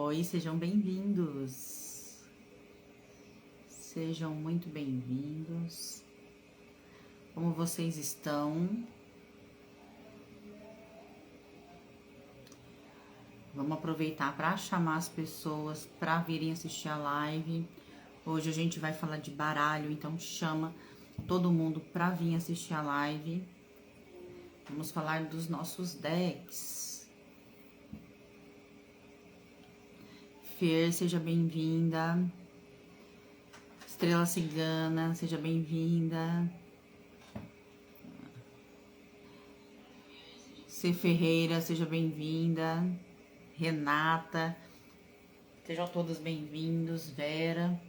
Oi, sejam bem-vindos. Sejam muito bem-vindos. Como vocês estão? Vamos aproveitar para chamar as pessoas para virem assistir a live. Hoje a gente vai falar de baralho, então chama todo mundo para vir assistir a live. Vamos falar dos nossos decks. Fer, seja bem-vinda. Estrela Cigana, seja bem-vinda. C. Ferreira, seja bem-vinda. Renata, sejam todos bem-vindos. Vera.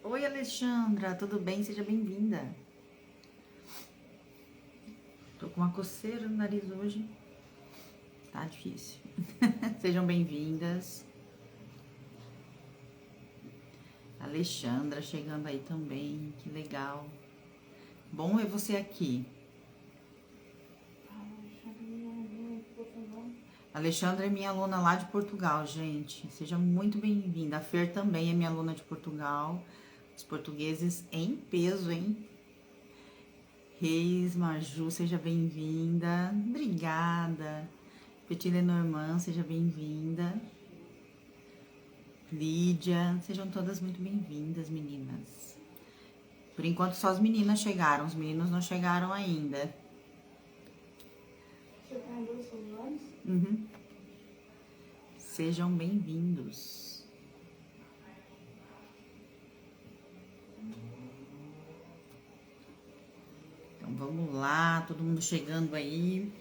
Oi, Alexandra, tudo bem? Seja bem-vinda. Tô com uma coceira no nariz hoje. Tá difícil. Sejam bem-vindas. Alexandra chegando aí também, que legal. Bom ver você aqui. Alexandra é minha aluna lá de Portugal, gente. Seja muito bem-vinda. A Fer também é minha aluna de Portugal. Os portugueses em peso, hein? Reis, Maju, seja bem-vinda. Obrigada. Petit Lenormand, seja bem-vinda. Lídia, sejam todas muito bem-vindas, meninas. Por enquanto só as meninas chegaram, os meninos não chegaram ainda. Você tá em dois celulares? Uhum. Sejam bem-vindos. Então vamos lá, todo mundo chegando aí.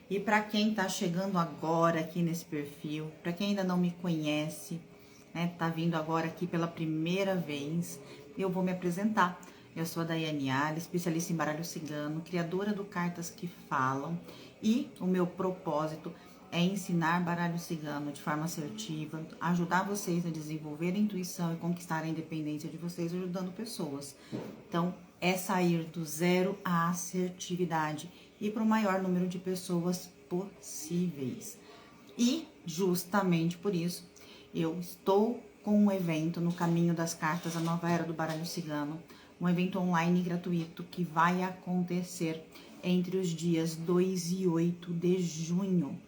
E para quem tá chegando agora aqui nesse perfil, para quem ainda não me conhece, né, tá vindo agora aqui pela primeira vez, eu vou me apresentar. Eu sou a Daiane Ali, especialista em baralho cigano, criadora do Cartas que Falam, e o meu propósito é ensinar baralho cigano de forma assertiva, ajudar vocês a desenvolver a intuição e conquistar a independência de vocês, ajudando pessoas. Então, é sair do zero à assertividade e para o maior número de pessoas possíveis. E, justamente por isso, eu estou com um evento no Caminho das Cartas, a Nova Era do Baralho Cigano, um evento online gratuito que vai acontecer entre os dias 2 e 8 de junho.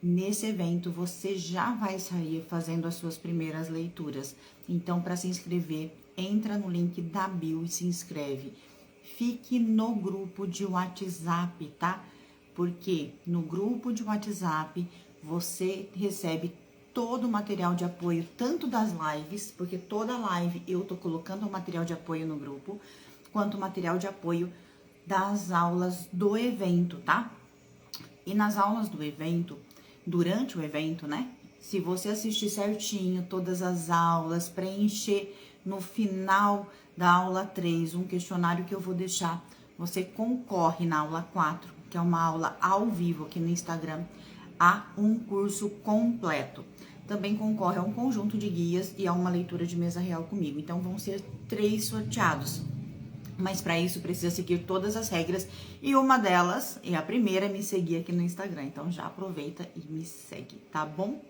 Nesse evento, você já vai sair fazendo as suas primeiras leituras. Então, para se inscrever, entra no link da bio e se inscreve. Fique no grupo de WhatsApp, tá? Porque no grupo de WhatsApp, você recebe todo o material de apoio, tanto das lives, porque toda live eu tô colocando o material de apoio no grupo, quanto o material de apoio das aulas do evento, tá? E nas aulas do evento, durante o evento, né? Se você assistir certinho todas as aulas, preencher no final da aula 3 um questionário que eu vou deixar, você concorre na aula 4, que é uma aula ao vivo aqui no Instagram, a um curso completo. Também concorre a um conjunto de guias e a uma leitura de mesa real comigo. Então, vão ser 3 sorteados. Mas para isso precisa seguir todas as regras e uma delas, e a primeira, é me seguir aqui no Instagram. Então já aproveita e me segue, tá bom?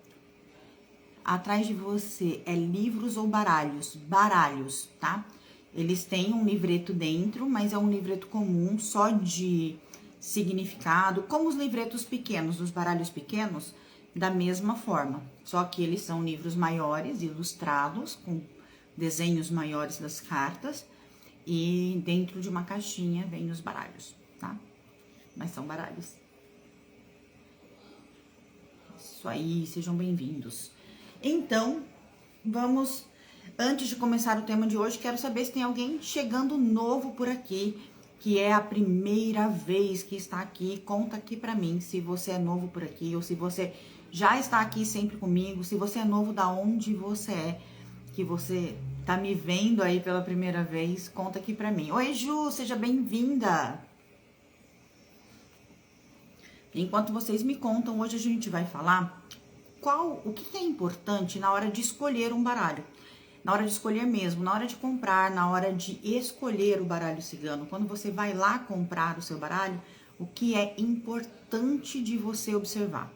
Atrás de você é livros ou baralhos? Baralhos, tá? Eles têm um livreto dentro, mas é um livreto comum, só de significado, como os livretos pequenos, os baralhos pequenos, da mesma forma. Só que eles são livros maiores, ilustrados, com desenhos maiores das cartas. E dentro de uma caixinha vem os baralhos, tá? Mas são baralhos. Isso aí, sejam bem-vindos. Então, vamos... Antes de começar o tema de hoje, quero saber se tem alguém chegando novo por aqui, que é a primeira vez que está aqui. Conta aqui pra mim se você é novo por aqui, ou se você já está aqui sempre comigo, se você é novo da onde você é, que você... tá me vendo aí pela primeira vez, conta aqui pra mim. Oi, Ju, seja bem-vinda! Enquanto vocês me contam, hoje a gente vai falar o que é importante na hora de escolher um baralho. Na hora de escolher mesmo, na hora de comprar, na hora de escolher o baralho cigano. Quando você vai lá comprar o seu baralho, o que é importante de você observar.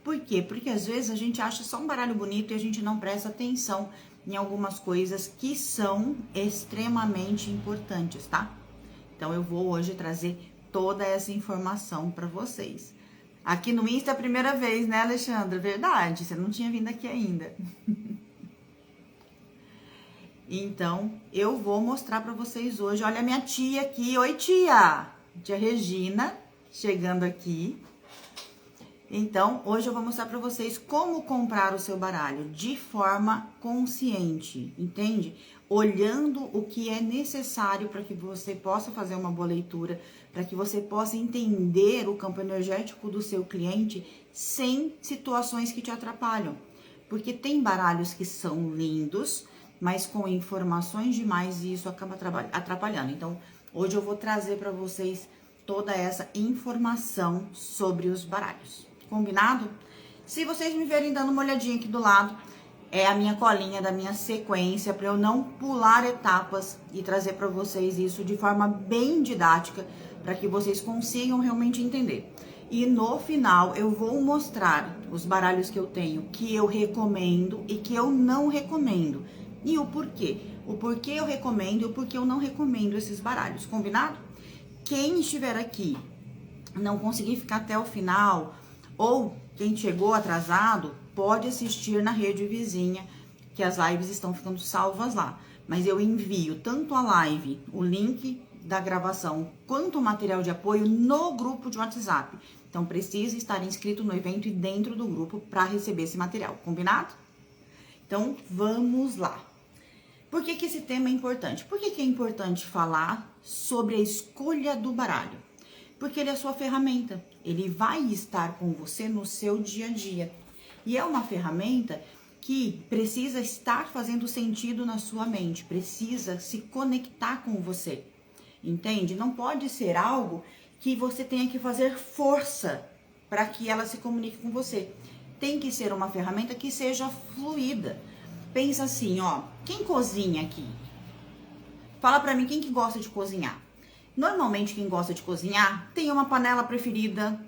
Por quê? Porque às vezes a gente acha só um baralho bonito e a gente não presta atenção em algumas coisas que são extremamente importantes, tá? Então eu vou hoje trazer toda essa informação para vocês. Aqui no Insta é a primeira vez, né, Alexandra? Verdade, você não tinha vindo aqui ainda. Então, eu vou mostrar para vocês hoje. Olha a minha tia aqui. Oi, tia! Tia Regina, chegando aqui. Então, hoje eu vou mostrar para vocês como comprar o seu baralho de forma consciente, entende? Olhando o que é necessário para que você possa fazer uma boa leitura, para que você possa entender o campo energético do seu cliente sem situações que te atrapalham. Porque tem baralhos que são lindos, mas com informações demais e isso acaba atrapalhando. Então, hoje eu vou trazer para vocês toda essa informação sobre os baralhos. Combinado? Se vocês me verem dando uma olhadinha aqui do lado, é a minha colinha da minha sequência para eu não pular etapas e trazer para vocês isso de forma bem didática, para que vocês consigam realmente entender. E no final eu vou mostrar os baralhos que eu tenho, que eu recomendo e que eu não recomendo. E o porquê. O porquê eu recomendo e o porquê eu não recomendo esses baralhos. Combinado? Quem estiver aqui não conseguir ficar até o final, ou quem chegou atrasado, pode assistir na rede vizinha, que as lives estão ficando salvas lá. Mas eu envio tanto a live, o link da gravação, quanto o material de apoio no grupo de WhatsApp. Então, precisa estar inscrito no evento e dentro do grupo para receber esse material. Combinado? Então, vamos lá. Por que esse tema é importante? Por que é importante falar sobre a escolha do baralho? Porque ele é a sua ferramenta, ele vai estar com você no seu dia a dia. E é uma ferramenta que precisa estar fazendo sentido na sua mente, precisa se conectar com você, entende? Não pode ser algo que você tenha que fazer força para que ela se comunique com você. Tem que ser uma ferramenta que seja fluida. Pensa assim, ó, quem cozinha aqui? Fala pra mim quem que gosta de cozinhar. Normalmente quem gosta de cozinhar tem uma panela preferida,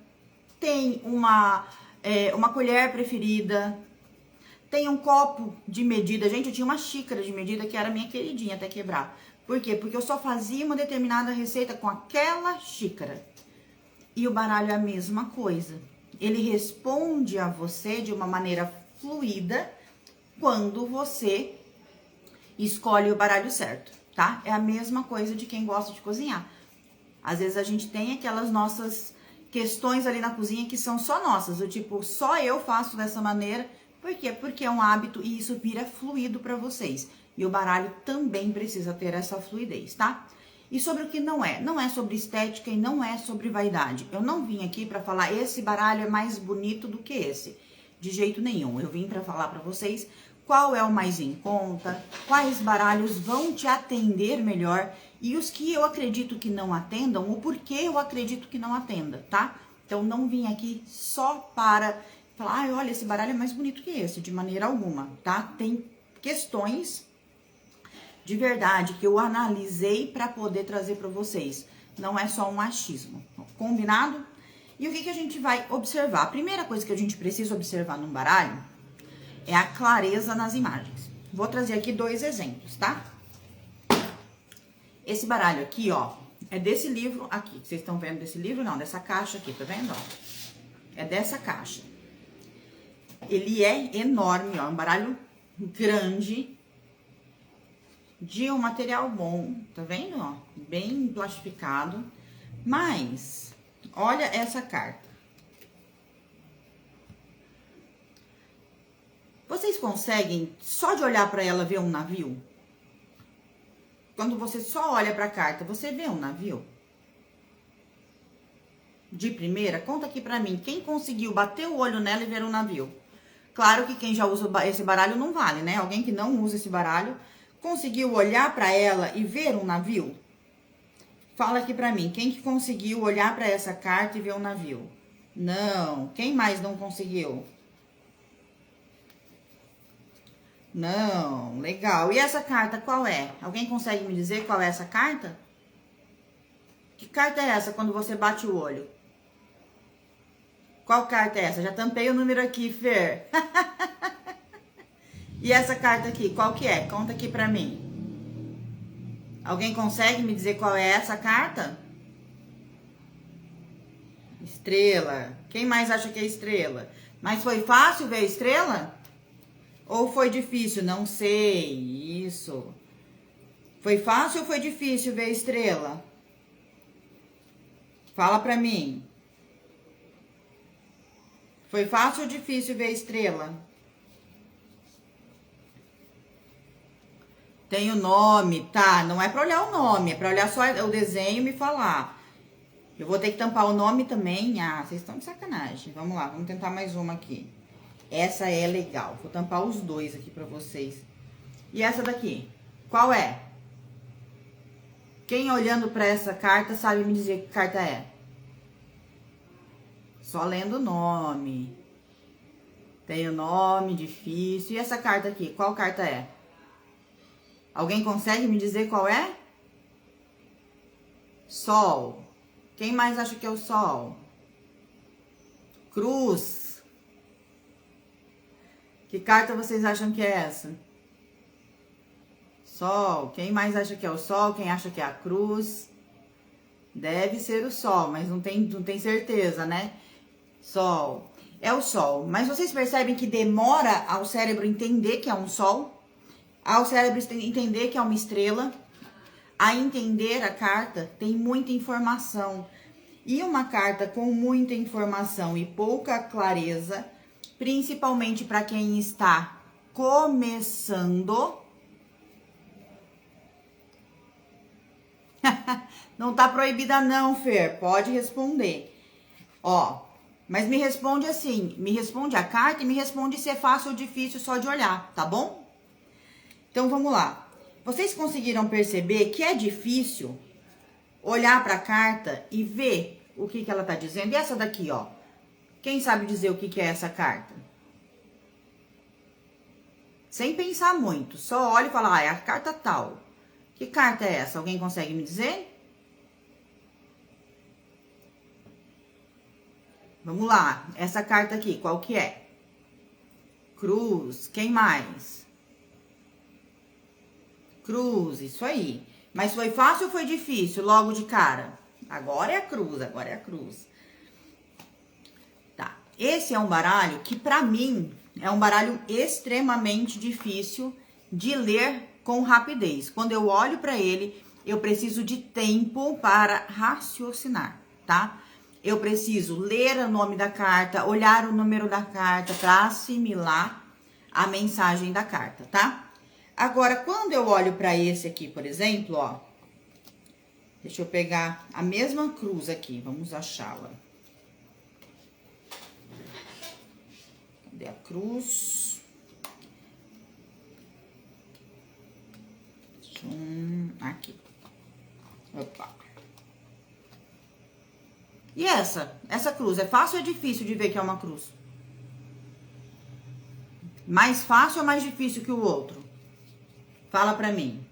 tem uma colher preferida, tem um copo de medida. Gente, eu tinha uma xícara de medida que era minha queridinha até quebrar. Por quê? Porque eu só fazia uma determinada receita com aquela xícara. E o baralho é a mesma coisa. Ele responde a você de uma maneira fluida quando você escolhe o baralho certo, tá? É a mesma coisa de quem gosta de cozinhar. Às vezes a gente tem aquelas nossas questões ali na cozinha que são só nossas, do tipo, só eu faço dessa maneira. Por quê? Porque é um hábito e isso vira fluido para vocês. E o baralho também precisa ter essa fluidez, tá? E sobre o que não é? Não é sobre estética e não é sobre vaidade. Eu não vim aqui para falar esse baralho é mais bonito do que esse. De jeito nenhum. Eu vim para falar para vocês qual é o mais em conta, quais baralhos vão te atender melhor e os que eu acredito que não atendam, o porquê eu acredito que não atenda, tá? Então, não vim aqui só para falar, olha, esse baralho é mais bonito que esse, de maneira alguma, tá? Tem questões de verdade que eu analisei para poder trazer para vocês. Não é só um achismo, combinado? E o que a gente vai observar? A primeira coisa que a gente precisa observar num baralho é a clareza nas imagens. Vou trazer aqui 2 exemplos, tá? Esse baralho aqui, ó, é desse livro aqui. Vocês estão vendo desse livro? Não, dessa caixa aqui, tá vendo? Ó? É dessa caixa. Ele é enorme, ó, um baralho grande, de um material bom, tá vendo? Ó, bem plastificado. Mas, olha essa carta. Vocês conseguem, só de olhar para ela, ver um navio? Quando você só olha para a carta, você vê um navio? De primeira, conta aqui para mim, quem conseguiu bater o olho nela e ver um navio? Claro que quem já usa esse baralho não vale, né? Alguém que não usa esse baralho, conseguiu olhar para ela e ver um navio? Fala aqui para mim, quem que conseguiu olhar para essa carta e ver um navio? Não. Quem mais não conseguiu? Não, legal. E essa carta qual é? Alguém consegue me dizer qual é essa carta? Que carta é essa quando você bate o olho? Qual carta é essa? Já tampei o número aqui, Fer. E essa carta aqui, qual que é? Conta aqui pra mim. Alguém consegue me dizer qual é essa carta? Estrela. Quem mais acha que é estrela? Mas foi fácil ver a estrela? Ou foi difícil? Não sei. Isso. Foi fácil ou foi difícil ver a estrela? Fala pra mim. Foi fácil ou difícil ver a estrela? Tem o nome, tá? Não é pra olhar o nome, é pra olhar só o desenho e me falar. Eu vou ter que tampar o nome também. Ah, vocês estão de sacanagem. Vamos lá, vamos tentar mais uma aqui. Essa é legal. Vou tampar os dois aqui pra vocês. E essa daqui? Qual é? Quem olhando pra essa carta sabe me dizer que carta é? Só lendo o nome. Tem o nome, difícil. E essa carta aqui? Qual carta é? Alguém consegue me dizer qual é? Sol. Quem mais acha que é o sol? Cruz. Que carta vocês acham que é essa? Sol. Quem mais acha que é o sol? Quem acha que é a cruz? Deve ser o sol, mas não tem certeza, né? Sol. É o sol. Mas vocês percebem que demora ao cérebro entender que é um sol? Ao cérebro entender que é uma estrela? A entender a carta, tem muita informação. E uma carta com muita informação e pouca clareza, principalmente para quem está começando. Não tá proibida não, Fer, pode responder. Ó, mas me responde assim, me responde a carta e me responde se é fácil ou difícil só de olhar, tá bom? Então vamos lá. Vocês conseguiram perceber que é difícil olhar para a carta e ver o que ela tá dizendo? E essa daqui, ó. Quem sabe dizer o que é essa carta? Sem pensar muito, só olha e fala, ah, é a carta tal. Que carta é essa? Alguém consegue me dizer? Vamos lá, essa carta aqui, qual que é? Cruz, quem mais? Cruz, isso aí. Mas foi fácil ou foi difícil logo de cara? Agora é a cruz, agora é a cruz. Tá, esse é um baralho que pra mim é um baralho extremamente difícil de ler com rapidez. Quando eu olho pra ele, eu preciso de tempo para raciocinar, tá? Eu preciso ler o nome da carta, olhar o número da carta para assimilar a mensagem da carta, tá? Agora, quando eu olho para esse aqui, por exemplo, ó, deixa eu pegar a mesma cruz aqui, vamos achá-la. Cadê a cruz? Aqui. Opa. E essa cruz, é fácil ou é difícil de ver que é uma cruz? Mais fácil ou mais difícil que o outro? Fala pra mim.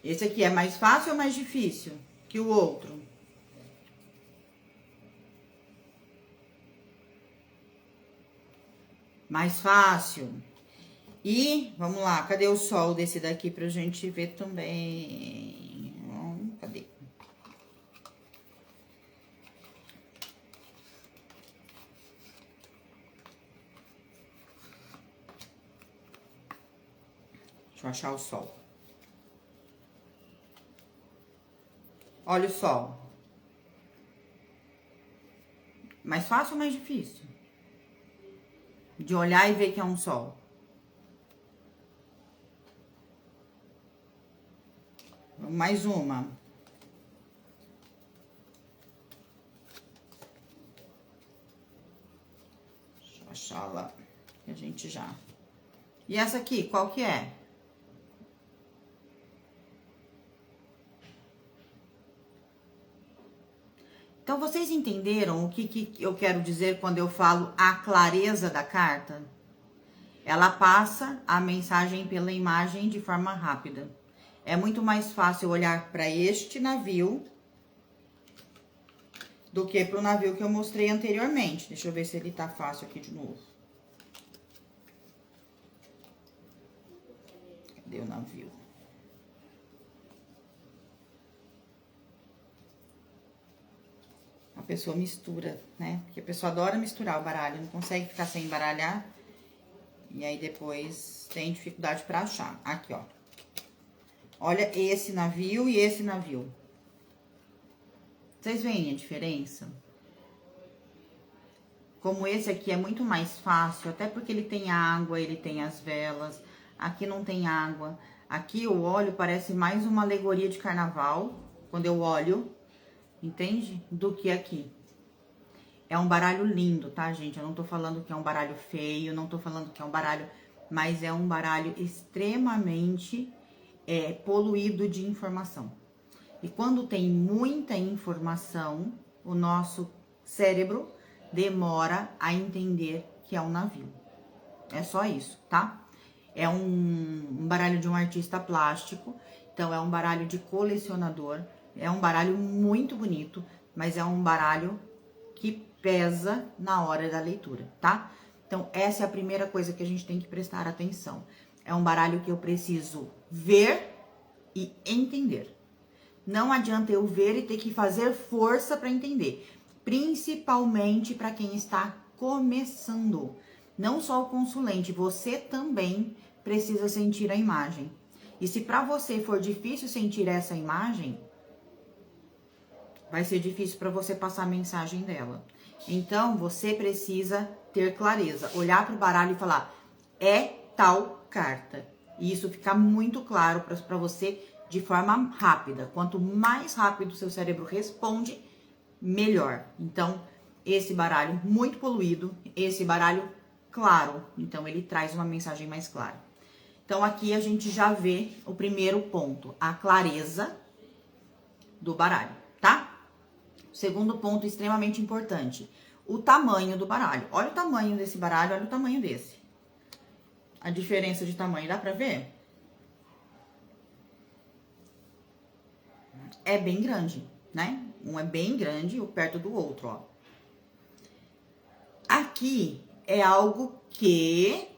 Esse aqui é mais fácil ou mais difícil que o outro? Mais fácil. E, vamos lá, cadê o sol desse daqui pra gente ver também? Cadê? Deixa eu achar o sol. Olha o sol. Mais fácil ou mais difícil? De olhar e ver que é um sol. Mais uma. Deixa eu achar lá. Que a gente já... E essa aqui, qual que é? Então, vocês entenderam o que eu quero dizer quando eu falo a clareza da carta? Ela passa a mensagem pela imagem de forma rápida. É muito mais fácil olhar para este navio do que pro navio que eu mostrei anteriormente. Deixa eu ver se ele tá fácil aqui de novo. Cadê o navio? A pessoa mistura, né? Porque a pessoa adora misturar o baralho, não consegue ficar sem embaralhar. E aí depois tem dificuldade pra achar. Aqui, ó. Olha esse navio e esse navio. Vocês veem a diferença? Como esse aqui é muito mais fácil, até porque ele tem água, ele tem as velas. Aqui não tem água. Aqui o óleo parece mais uma alegoria de carnaval, quando eu olho, entende? Do que aqui. É um baralho lindo, tá, gente? Eu não tô falando que é um baralho feio, não tô falando que é um baralho... Mas é um baralho extremamente poluído de informação. E quando tem muita informação, o nosso cérebro demora a entender que é um navio. É só isso, tá? É um baralho de um artista plástico, então é um baralho de colecionador. É um baralho muito bonito, mas é um baralho que pesa na hora da leitura, tá? Então, essa é a primeira coisa que a gente tem que prestar atenção. É um baralho que eu preciso ver e entender. Não adianta eu ver e ter que fazer força para entender. Principalmente para quem está começando. Não só o consulente, você também precisa sentir a imagem. E se para você for difícil sentir essa imagem, vai ser difícil para você passar a mensagem dela. Então, você precisa ter clareza. Olhar para o baralho e falar, é tal carta. E isso fica muito claro para você de forma rápida. Quanto mais rápido o seu cérebro responde, melhor. Então, esse baralho muito poluído, esse baralho claro. Então, ele traz uma mensagem mais clara. Então, aqui a gente já vê o primeiro ponto, a clareza do baralho, tá? Segundo ponto extremamente importante, o tamanho do baralho. Olha o tamanho desse baralho, olha o tamanho desse. A diferença de tamanho, dá pra ver? É bem grande, né? Um é bem grande, o perto do outro, ó. Aqui é algo que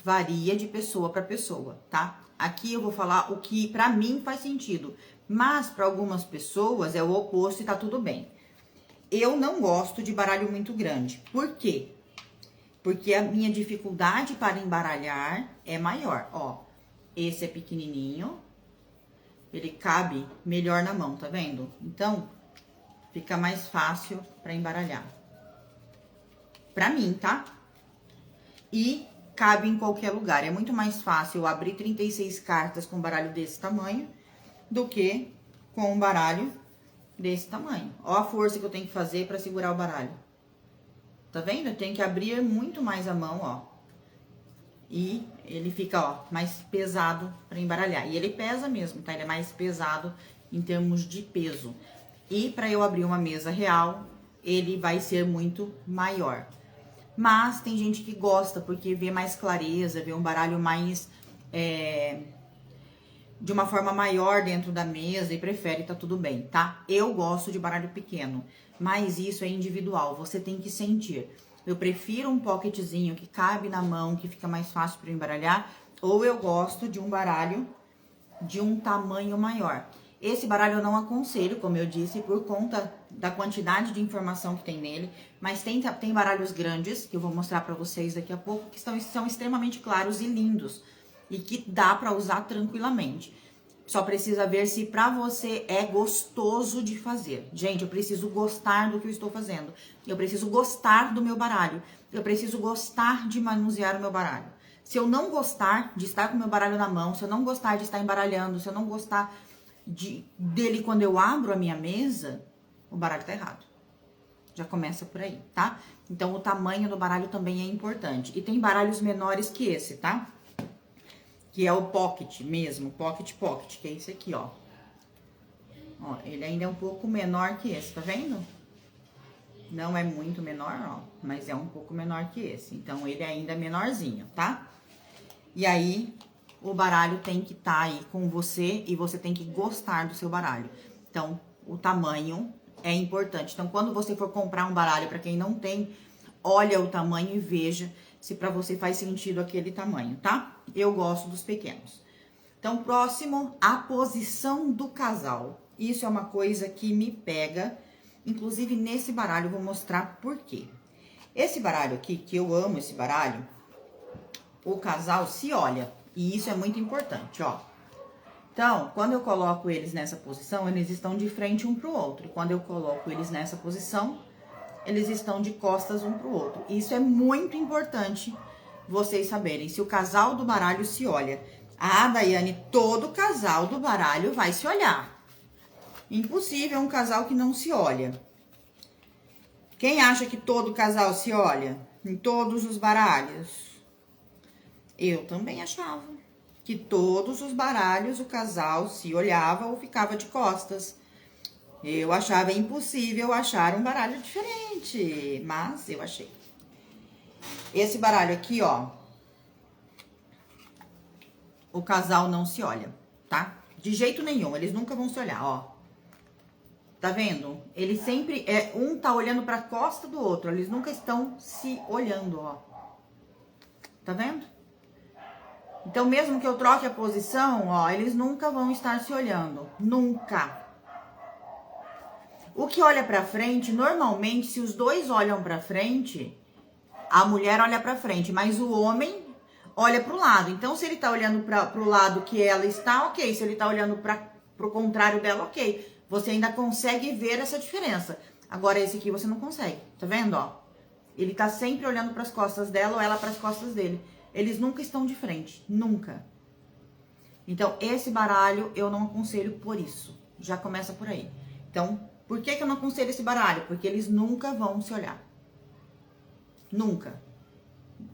varia de pessoa para pessoa, tá? Aqui eu vou falar o que pra mim faz sentido, mas para algumas pessoas é o oposto e tá tudo bem. Eu não gosto de baralho muito grande. Por quê? Porque a minha dificuldade para embaralhar é maior. Ó, esse é pequenininho. Ele cabe melhor na mão, tá vendo? Então, fica mais fácil para embaralhar. Pra mim, tá? E cabe em qualquer lugar. É muito mais fácil eu abrir 36 cartas com um baralho desse tamanho do que com um baralho desse tamanho. Ó a força que eu tenho que fazer para segurar o baralho. Tá vendo? Eu tenho que abrir muito mais a mão, ó. E ele fica, ó, mais pesado para embaralhar. E ele pesa mesmo, tá? Ele é mais pesado em termos de peso. E para eu abrir uma mesa real, ele vai ser muito maior. Mas tem gente que gosta, porque vê mais clareza, vê um baralho mais... de uma forma maior dentro da mesa e prefere, tá tudo bem, tá? Eu gosto de baralho pequeno, mas isso é individual, você tem que sentir. Eu prefiro um pocketzinho que cabe na mão, que fica mais fácil para embaralhar, ou eu gosto de um baralho de um tamanho maior. Esse baralho eu não aconselho, como eu disse, por conta da quantidade de informação que tem nele, mas tem baralhos grandes, que eu vou mostrar para vocês daqui a pouco, que são extremamente claros e lindos, e que dá para usar tranquilamente. Só precisa ver se pra você é gostoso de fazer. Gente, eu preciso gostar do que eu estou fazendo. Eu preciso gostar do meu baralho. Eu preciso gostar de manusear o meu baralho. Se eu não gostar de estar com o meu baralho na mão, se eu não gostar de estar embaralhando, se eu não gostar dele quando eu abro a minha mesa, o baralho tá errado. Já começa por aí, tá? Então, o tamanho do baralho também é importante. E tem baralhos menores que esse, tá? Que é o pocket mesmo, pocket, que é esse aqui, ó. Ó, ele ainda é um pouco menor que esse, tá vendo? Não é muito menor, ó, mas é um pouco menor que esse. Então, ele ainda é menorzinho, tá? E aí, o baralho tem que estar aí com você e você tem que gostar do seu baralho. Então, o tamanho é importante. Então, quando você for comprar um baralho, para quem não tem, olha o tamanho e veja se para você faz sentido aquele tamanho, tá? Eu gosto dos pequenos. Então, próximo, a posição do casal. Isso é uma coisa que me pega, inclusive nesse baralho eu vou mostrar por quê. Esse baralho aqui, que eu amo esse baralho, o casal se olha, e isso é muito importante, ó. Então, quando eu coloco eles nessa posição, eles estão de frente um pro outro. E quando eu coloco eles nessa posição, eles estão de costas um pro outro. Isso é muito importante vocês saberem, se o casal do baralho se olha. Ah, Daiane, todo casal do baralho vai se olhar. Impossível um casal que não se olha. Quem acha que todo casal se olha em todos os baralhos? Eu também achava que todos os baralhos o casal se olhava ou ficava de costas. Eu achava impossível achar um baralho diferente, mas eu achei. Esse baralho aqui, ó, o casal não se olha, tá? De jeito nenhum, eles nunca vão se olhar, ó. Tá vendo? Eles sempre, um tá olhando pra costa do outro, eles nunca estão se olhando, ó. Tá vendo? Então, mesmo que eu troque a posição, ó, eles nunca vão estar se olhando. Nunca. O que olha pra frente, normalmente, se os dois olham pra frente, a mulher olha pra frente, mas o homem olha pro lado. Então, se ele tá olhando pro lado que ela está, ok. Se ele tá olhando pro contrário dela, ok. Você ainda consegue ver essa diferença. Agora, esse aqui você não consegue. Tá vendo, ó? Ele tá sempre olhando pras costas dela ou ela pras costas dele. Eles nunca estão de frente, nunca. Então, esse baralho eu não aconselho por isso. Já começa por aí. Então, por que eu não aconselho esse baralho? Porque eles nunca vão se olhar. Nunca.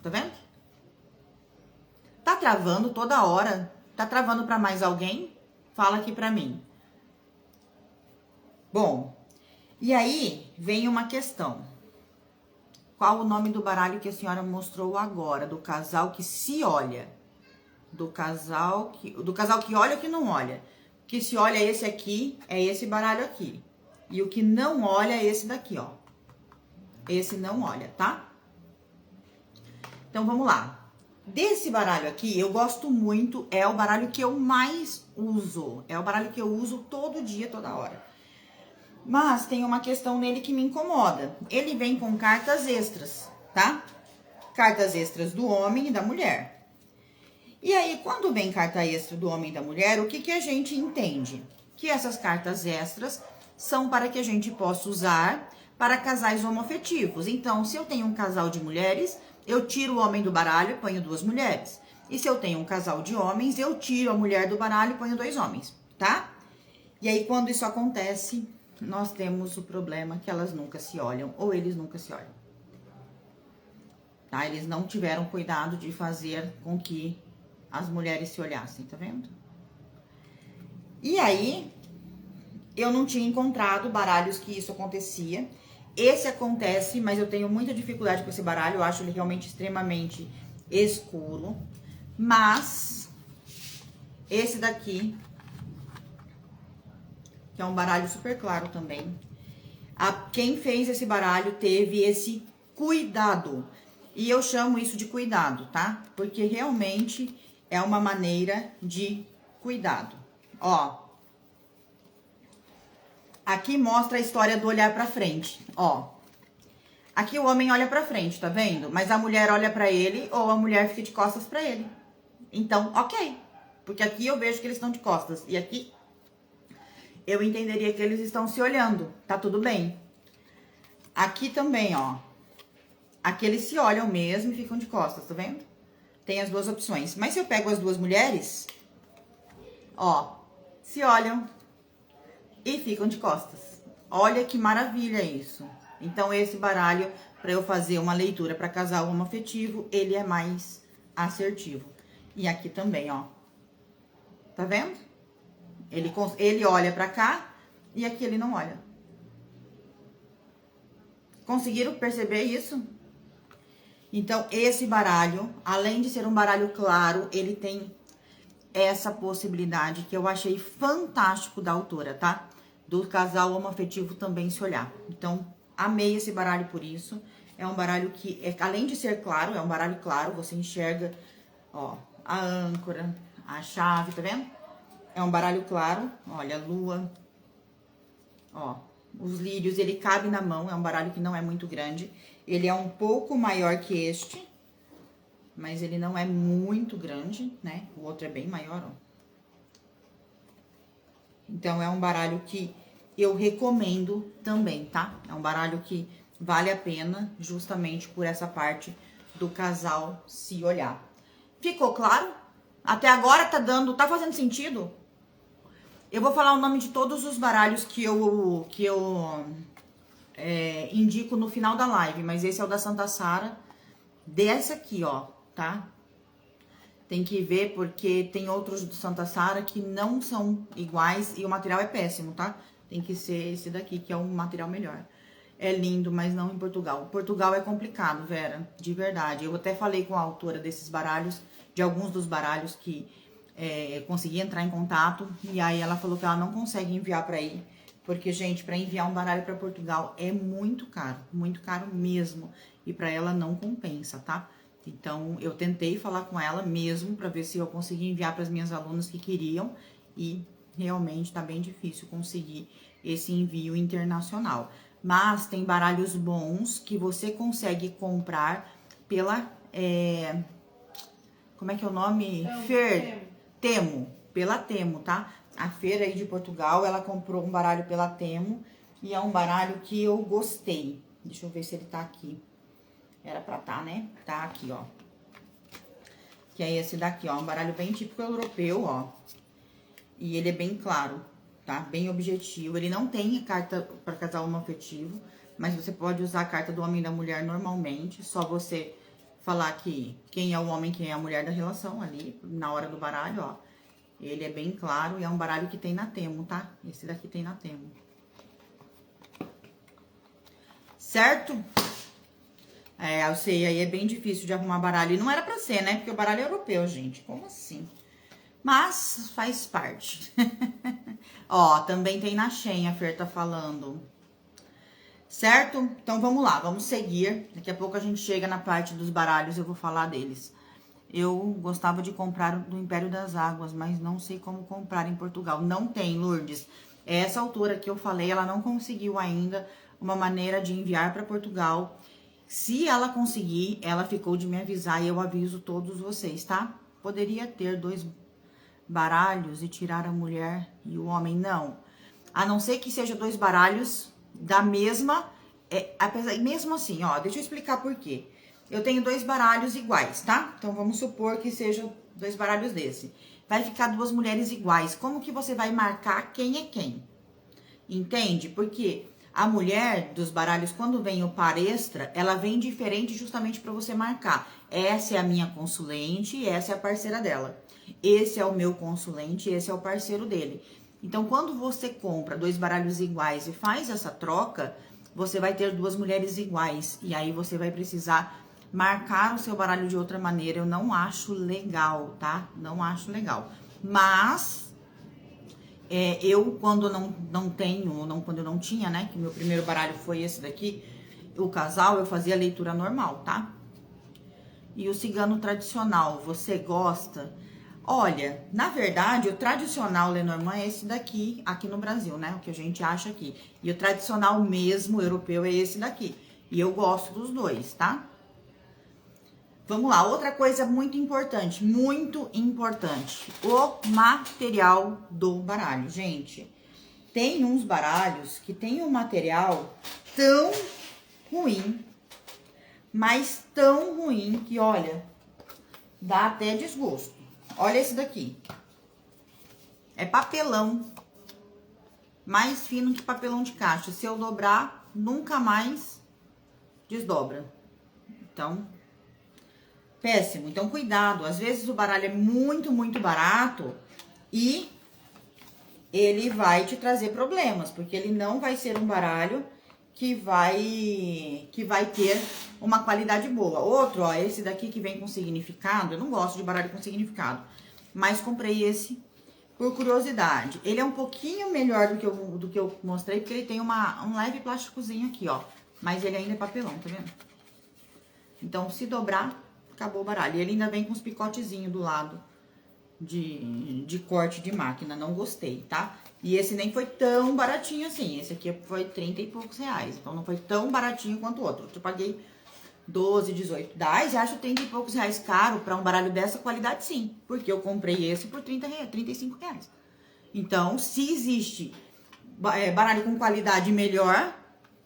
Tá vendo? Tá travando toda hora? Tá travando pra mais alguém? Fala aqui pra mim. Bom, e aí vem uma questão. Qual o nome do baralho que a senhora mostrou agora? Do casal que se olha. Do casal que olha ou que não olha. O que se olha é esse aqui, é esse baralho aqui. E o que não olha é esse daqui, ó. Esse não olha, tá? Então, vamos lá. Desse baralho aqui, eu gosto muito, é o baralho que eu mais uso. É o baralho que eu uso todo dia, toda hora. Mas tem uma questão nele que me incomoda. Ele vem com cartas extras, tá? Cartas extras do homem e da mulher. E aí, quando vem carta extra do homem e da mulher, o que a gente entende? Que essas cartas extras são para que a gente possa usar para casais homoafetivos. Então, se eu tenho um casal de mulheres, eu tiro o homem do baralho e ponho duas mulheres. E se eu tenho um casal de homens, eu tiro a mulher do baralho e ponho dois homens, tá? E aí, quando isso acontece, nós temos o problema que elas nunca se olham, ou eles nunca se olham. Tá? Eles não tiveram cuidado de fazer com que as mulheres se olhassem, tá vendo? E aí, eu não tinha encontrado baralhos que isso acontecia. Esse acontece, mas eu tenho muita dificuldade com esse baralho, eu acho ele realmente extremamente escuro. Mas, esse daqui, que é um baralho super claro também. Quem fez esse baralho teve esse cuidado. E eu chamo isso de cuidado, tá? Porque realmente é uma maneira de cuidado. Ó. Aqui mostra a história do olhar pra frente, ó. Aqui o homem olha pra frente, tá vendo? Mas a mulher olha pra ele ou a mulher fica de costas pra ele. Então, ok. Porque aqui eu vejo que eles estão de costas. E aqui eu entenderia que eles estão se olhando. Tá tudo bem. Aqui também, ó. Aqui eles se olham mesmo e ficam de costas, tá vendo? Tem as duas opções. Mas se eu pego as duas mulheres, ó, se olham e ficam de costas. Olha que maravilha isso. Então, esse baralho, para eu fazer uma leitura para casal homoafetivo, ele é mais assertivo. E aqui também, ó. Tá vendo? Ele olha pra cá e aqui ele não olha. Conseguiram perceber isso? Então, esse baralho, além de ser um baralho claro, ele tem essa possibilidade que eu achei fantástico da autora, tá? do casal homoafetivo também se olhar. Então, amei esse baralho por isso. É um baralho que, além de ser claro, é um baralho claro, você enxerga, ó, a âncora, a chave, tá vendo? É um baralho claro, olha, a lua, ó, os lírios, ele cabe na mão, é um baralho que não é muito grande. Ele é um pouco maior que este, mas ele não é muito grande, né? O outro é bem maior, ó. Então, é um baralho que eu recomendo também, tá? É um baralho que vale a pena, justamente por essa parte do casal se olhar. Ficou claro? Até agora tá fazendo sentido? Eu vou falar o nome de todos os baralhos que eu indico no final da live, mas esse é o da Santa Sara, dessa aqui, ó, tá? Tem que ver porque tem outros do Santa Sara que não são iguais e o material é péssimo, tá? Tem que ser esse daqui, que é um material melhor. É lindo, mas não em Portugal. Portugal é complicado, Vera, de verdade. Eu até falei com a autora desses baralhos, de alguns dos baralhos que consegui entrar em contato. E aí ela falou que ela não consegue enviar pra aí. Porque, gente, pra enviar um baralho pra Portugal é muito caro mesmo. E pra ela não compensa, tá? Então, eu tentei falar com ela mesmo pra ver se eu conseguia enviar pras minhas alunas que queriam. E realmente tá bem difícil conseguir esse envio internacional. Mas tem baralhos bons que você consegue comprar pela... como é que é o nome? Temo. Pela Temo, tá? A Feira aí de Portugal, ela comprou um baralho pela Temo. E é um baralho que eu gostei. Deixa eu ver se ele tá aqui. Era pra tá, né? Tá aqui, ó. Que é esse daqui, ó. Um baralho bem típico europeu, ó. E ele é bem claro, tá? Bem objetivo. Ele não tem carta para casal homoafetivo, mas você pode usar a carta do homem e da mulher normalmente. Só você falar que quem é o homem, quem é a mulher da relação ali, na hora do baralho, ó. Ele é bem claro e é um baralho que tem na Temo, tá? Esse daqui tem na Temo. Certo? Eu sei, aí é bem difícil de arrumar baralho. E não era pra ser, né? Porque o baralho é europeu, gente. Como assim? Mas faz parte. Ó, também tem na Shein, a Fer tá falando. Certo? Então vamos lá, vamos seguir. Daqui a pouco a gente chega na parte dos baralhos, eu vou falar deles. Eu gostava de comprar do Império das Águas, mas não sei como comprar em Portugal. Não tem, Lourdes. Essa autora que eu falei, ela não conseguiu ainda uma maneira de enviar para Portugal. Se ela conseguir, ela ficou de me avisar e eu aviso todos vocês, tá? Poderia ter 2 baralhos e tirar a mulher e o homem, não. A não ser que seja 2 baralhos da mesma... mesmo assim, ó, deixa eu explicar por quê. Eu tenho 2 baralhos iguais, tá? Então, vamos supor que sejam 2 baralhos desse. Vai ficar 2 mulheres iguais. Como que você vai marcar quem é quem? Entende? Porque a mulher dos baralhos, quando vem o par extra, ela vem diferente justamente para você marcar. Essa é a minha consulente e essa é a parceira dela. Esse é o meu consulente e esse é o parceiro dele. Então, quando você compra 2 baralhos iguais e faz essa troca, você vai ter 2 mulheres iguais. E aí, você vai precisar marcar o seu baralho de outra maneira. Eu não acho legal, tá? Não acho legal. Mas... eu, quando quando eu não tinha, né, que meu primeiro baralho foi esse daqui, o casal, eu fazia leitura normal, tá? E o cigano tradicional, você gosta? Olha, na verdade, o tradicional Lenormand é esse daqui, aqui no Brasil, né, o que a gente acha aqui. E o tradicional mesmo europeu é esse daqui. E eu gosto dos 2, tá? Vamos lá, outra coisa muito importante, o material do baralho. Gente, tem uns baralhos que tem um material tão ruim, mas tão ruim que, olha, dá até desgosto. Olha esse daqui. É papelão, mais fino que papelão de caixa. Se eu dobrar, nunca mais desdobra. Então... péssimo, então cuidado, às vezes o baralho é muito, muito barato e ele vai te trazer problemas, porque ele não vai ser um baralho que vai ter uma qualidade boa. Outro, ó, esse daqui que vem com significado, eu não gosto de baralho com significado, mas comprei esse por curiosidade. Ele é um pouquinho melhor do que eu mostrei, porque ele tem um leve plásticozinho aqui, ó. Mas ele ainda é papelão, tá vendo? Então, se dobrar, acabou o baralho. E ele ainda vem com os picotezinhos do lado de corte de máquina. Não gostei, tá? E esse nem foi tão baratinho assim. Esse aqui foi 30 e poucos reais. Então, não foi tão baratinho quanto o outro. Eu paguei 12, 18 reais. E acho 30 e poucos reais caro pra um baralho dessa qualidade, sim. Porque eu comprei esse por 35 reais. Então, se existe baralho com qualidade melhor,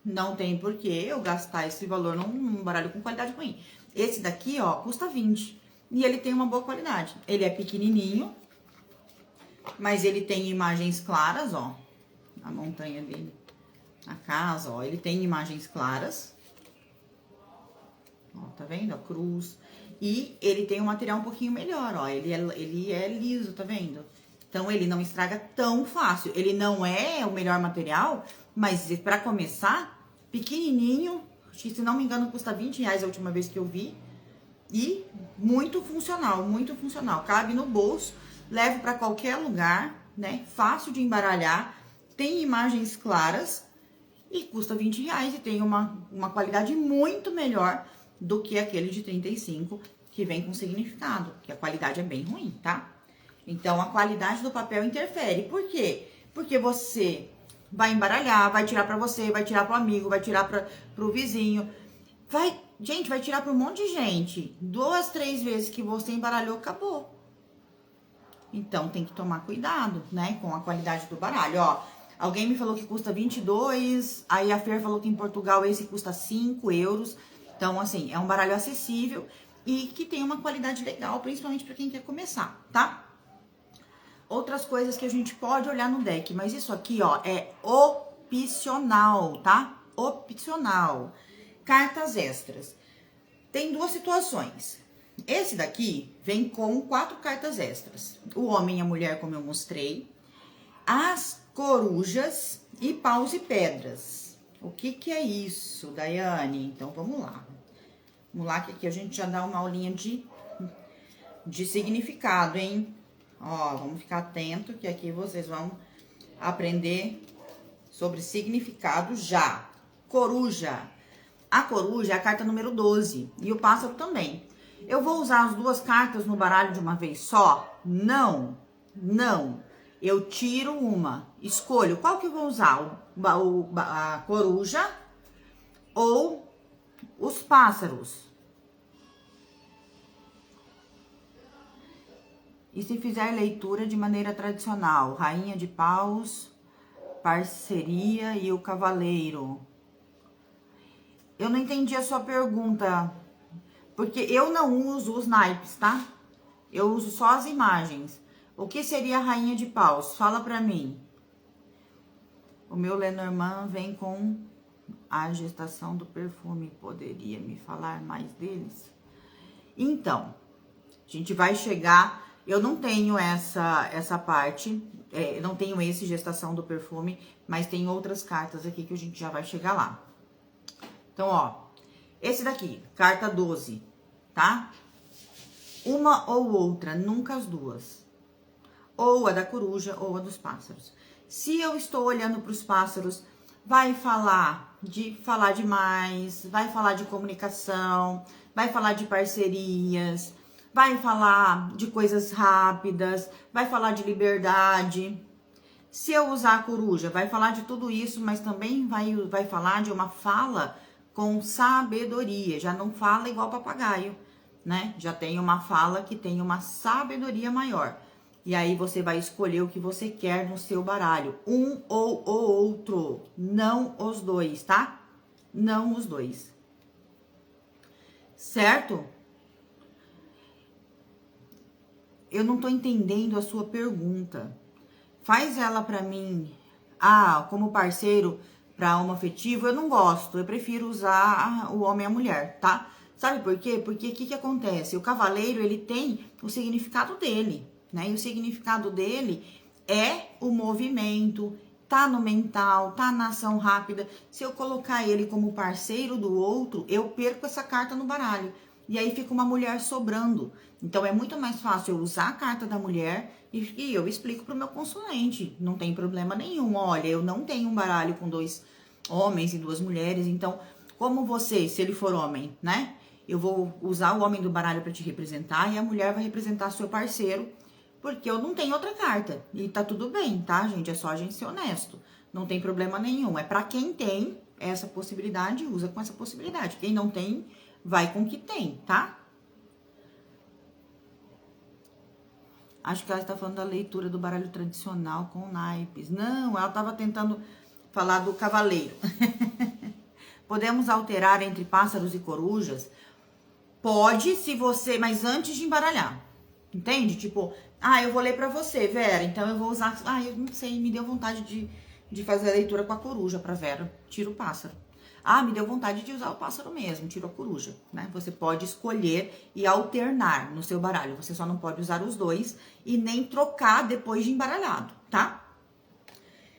não tem por que eu gastar esse valor num baralho com qualidade ruim. Esse daqui, ó, custa 20. E ele tem uma boa qualidade. Ele é pequenininho, mas ele tem imagens claras, ó. A montanha dele, a casa, ó. Ele tem imagens claras. Ó, tá vendo? A cruz. E ele tem um material um pouquinho melhor, ó. Ele é liso, tá vendo? Então, ele não estraga tão fácil. Ele não é o melhor material, mas pra começar, pequenininho. Acho que, se não me engano, custa 20 reais a última vez que eu vi. E muito funcional, muito funcional. Cabe no bolso, levo pra qualquer lugar, né? Fácil de embaralhar, tem imagens claras e custa 20 reais. E tem uma qualidade muito melhor do que aquele de 35, que vem com significado, que a qualidade é bem ruim, tá? Então, a qualidade do papel interfere. Por quê? Porque você vai embaralhar, vai tirar pra você, vai tirar pro amigo, vai tirar pro vizinho. Gente, vai tirar pra um monte de gente. 2, 3 vezes que você embaralhou, acabou. Então, tem que tomar cuidado, né? Com a qualidade do baralho, ó. Alguém me falou que custa 22, aí a Fer falou que em Portugal esse custa 5 euros. Então, assim, é um baralho acessível e que tem uma qualidade legal, principalmente pra quem quer começar, tá? Outras coisas que a gente pode olhar no deck, mas isso aqui, ó, é opcional, tá? Opcional. Cartas extras. Tem duas situações. Esse daqui vem com 4 cartas extras. O homem e a mulher, como eu mostrei. As corujas e paus e pedras. O que é isso, Daiane? Então, vamos lá. Vamos lá, que aqui a gente já dá uma aulinha de significado, hein? Ó, vamos ficar atento, que aqui vocês vão aprender sobre significado já. Coruja. A coruja é a carta número 12 e o pássaro também. Eu vou usar as duas cartas no baralho de uma vez só? Não, não. Eu tiro uma, escolho qual que eu vou usar, a coruja ou os pássaros. E se fizer leitura de maneira tradicional, rainha de paus, parceria e o cavaleiro. Eu não entendi a sua pergunta, porque eu não uso os naipes, tá? Eu uso só as imagens. O que seria a rainha de paus? Fala pra mim. O meu Lenormand vem com a gestação do perfume. Poderia me falar mais deles? Então, a gente vai chegar... Eu não tenho essa parte, eu não tenho esse gestação do perfume, mas tem outras cartas aqui que a gente já vai chegar lá. Então, ó, esse daqui, carta 12, tá? Uma ou outra, nunca as duas. Ou a da coruja ou a dos pássaros. Se eu estou olhando para os pássaros, vai falar demais, vai falar de comunicação, vai falar de parcerias, vai falar de coisas rápidas, vai falar de liberdade. Se eu usar a coruja, vai falar de tudo isso, mas também vai falar de uma fala com sabedoria. Já não fala igual papagaio, né? Já tem uma fala que tem uma sabedoria maior. E aí você vai escolher o que você quer no seu baralho. Um ou o outro, não os dois, tá? Não os dois. Certo? Eu não tô entendendo a sua pergunta. Faz ela pra mim, como parceiro pra alma afetivo, eu não gosto. Eu prefiro usar o homem e a mulher, tá? Sabe por quê? Porque o que acontece? O cavaleiro, ele tem o significado dele, né? E o significado dele é o movimento, tá no mental, tá na ação rápida. Se eu colocar ele como parceiro do outro, eu perco essa carta no baralho. E aí fica uma mulher sobrando. Então, é muito mais fácil eu usar a carta da mulher E eu explico pro meu consulente, não tem problema nenhum. Olha, eu não tenho um baralho com 2 homens e 2 mulheres, então, como você, se ele for homem, né? Eu vou usar o homem do baralho para te representar e a mulher vai representar seu parceiro, porque eu não tenho outra carta. E tá tudo bem, tá, gente? É só a gente ser honesto. Não tem problema nenhum. É para quem tem essa possibilidade, usa com essa possibilidade. Quem não tem, vai com o que tem, tá? Acho que ela está falando da leitura do baralho tradicional com naipes. Não, ela estava tentando falar do cavaleiro. Podemos alterar entre pássaros e corujas? Pode, se você... Mas antes de embaralhar. Entende? Tipo, eu vou ler pra você, Vera. Então eu vou usar... eu não sei, me deu vontade de fazer a leitura com a coruja pra Vera. Tira o pássaro. Me deu vontade de usar o pássaro mesmo, tiro a coruja, né? Você pode escolher e alternar no seu baralho. Você só não pode usar os dois e nem trocar depois de embaralhado, tá?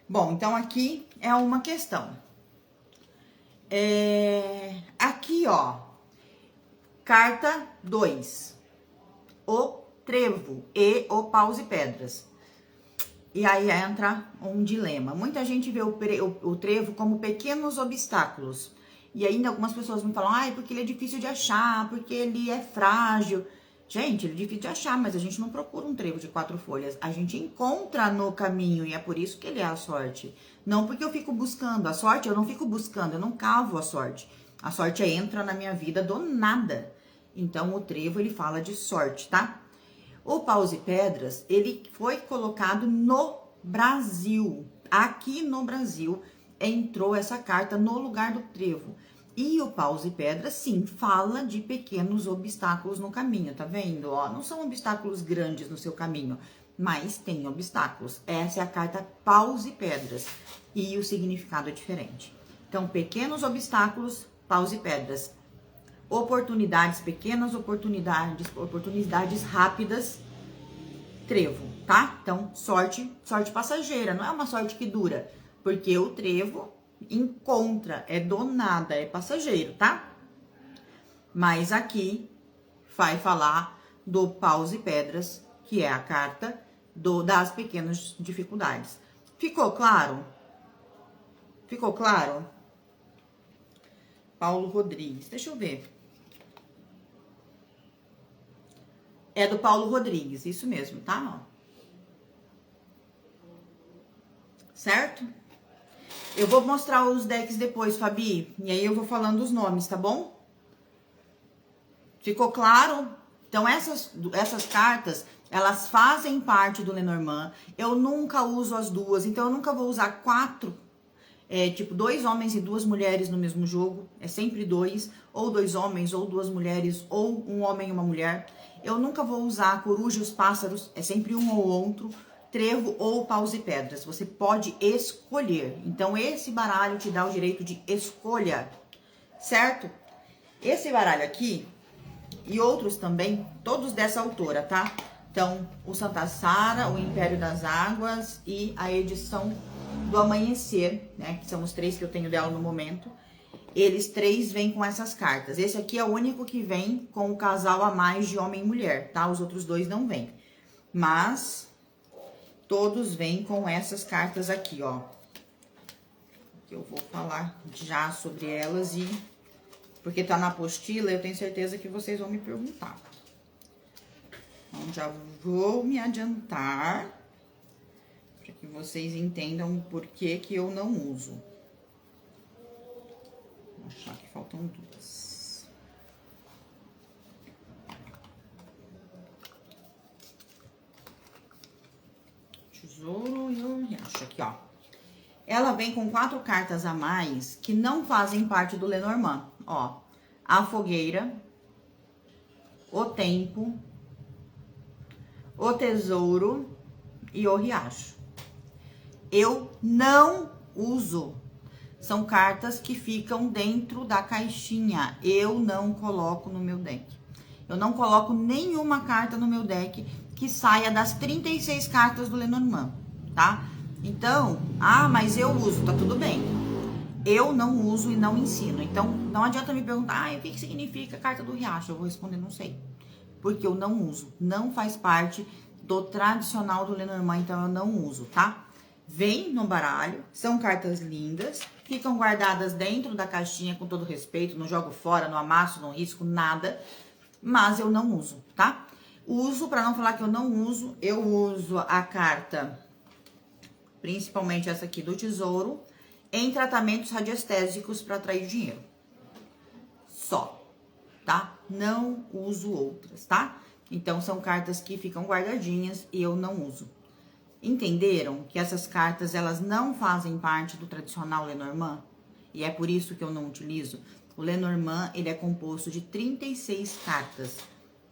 Bom, então aqui é uma questão. Aqui, ó, carta 2. O trevo e o paus e pedras. E aí entra um dilema. Muita gente vê o trevo como pequenos obstáculos. E ainda algumas pessoas me falam, porque ele é difícil de achar, porque ele é frágil. Gente, ele é difícil de achar, mas a gente não procura um trevo de 4 folhas. A gente encontra no caminho e é por isso que ele é a sorte. Não porque eu fico buscando. A sorte eu não fico buscando, eu não cavo a sorte. A sorte entra na minha vida do nada. Então, o trevo, ele fala de sorte, tá? O paus e pedras, ele foi colocado no Brasil. Aqui no Brasil entrou essa carta no lugar do trevo. E o paus e pedras, sim, fala de pequenos obstáculos no caminho, tá vendo? Ó, não são obstáculos grandes no seu caminho, mas tem obstáculos. Essa é a carta paus e pedras. E o significado é diferente. Então, pequenos obstáculos, paus e pedras. Oportunidades, pequenas oportunidades rápidas, trevo, tá? Então, sorte passageira, não é uma sorte que dura, porque o trevo encontra, é do nada, é passageiro, tá? Mas aqui vai falar do paus e pedras, que é a carta das pequenas dificuldades. Ficou claro? Ficou claro? Paulo Rodrigues, deixa eu ver. É do Paulo Rodrigues, isso mesmo, tá? Certo? Eu vou mostrar os decks depois, Fabi, e aí eu vou falando os nomes, tá bom? Ficou claro? Então, essas cartas, elas fazem parte do Lenormand. Eu nunca uso as duas, então eu nunca vou usar 4, tipo 2 homens e 2 mulheres no mesmo jogo. É sempre 2, ou 2 homens, ou 2 mulheres, ou um homem e uma mulher. Eu nunca vou usar a coruja e os pássaros, é sempre um ou outro, trevo ou paus e pedras. Você pode escolher. Então, esse baralho te dá o direito de escolha, certo? Esse baralho aqui, e outros também, todos dessa autora, tá? Então, o Santa Sara, o Império das Águas e a edição do Amanhecer, né? Que são os 3 que eu tenho dela no momento. Eles 3 vêm com essas cartas. Esse aqui é o único que vem com o casal a mais de homem e mulher, tá? Os outros 2 não vêm. Mas todos vêm com essas cartas aqui, ó. Que eu vou falar já sobre elas porque tá na apostila, eu tenho certeza que vocês vão me perguntar. Então, já vou me adiantar para que vocês entendam o porquê que eu não uso. Achar que faltam 2. Tesouro e o riacho aqui, ó. Ela vem com 4 cartas a mais que não fazem parte do Lenormand, ó. A fogueira, o tempo, o tesouro e o riacho. Eu não uso. São cartas que ficam dentro da caixinha. Eu não coloco no meu deck. Eu não coloco nenhuma carta no meu deck que saia das 36 cartas do Lenormand, tá? Então, mas eu uso, tá tudo bem. Eu não uso e não ensino. Então, não adianta me perguntar, o que significa a carta do riacho? Eu vou responder, não sei. Porque eu não uso. Não faz parte do tradicional do Lenormand, então eu não uso, tá? Vem no baralho, são cartas lindas, ficam guardadas dentro da caixinha com todo respeito, não jogo fora, não amasso, não risco, nada, mas eu não uso, tá? Uso, para não falar que eu não uso, eu uso a carta, principalmente essa aqui do Tesouro, em tratamentos radiestésicos para atrair dinheiro. Só, tá? Não uso outras, tá? Então, são cartas que ficam guardadinhas e eu não uso. Entenderam que essas cartas, elas não fazem parte do tradicional Lenormand? E é por isso que eu não utilizo. O Lenormand, ele é composto de 36 cartas,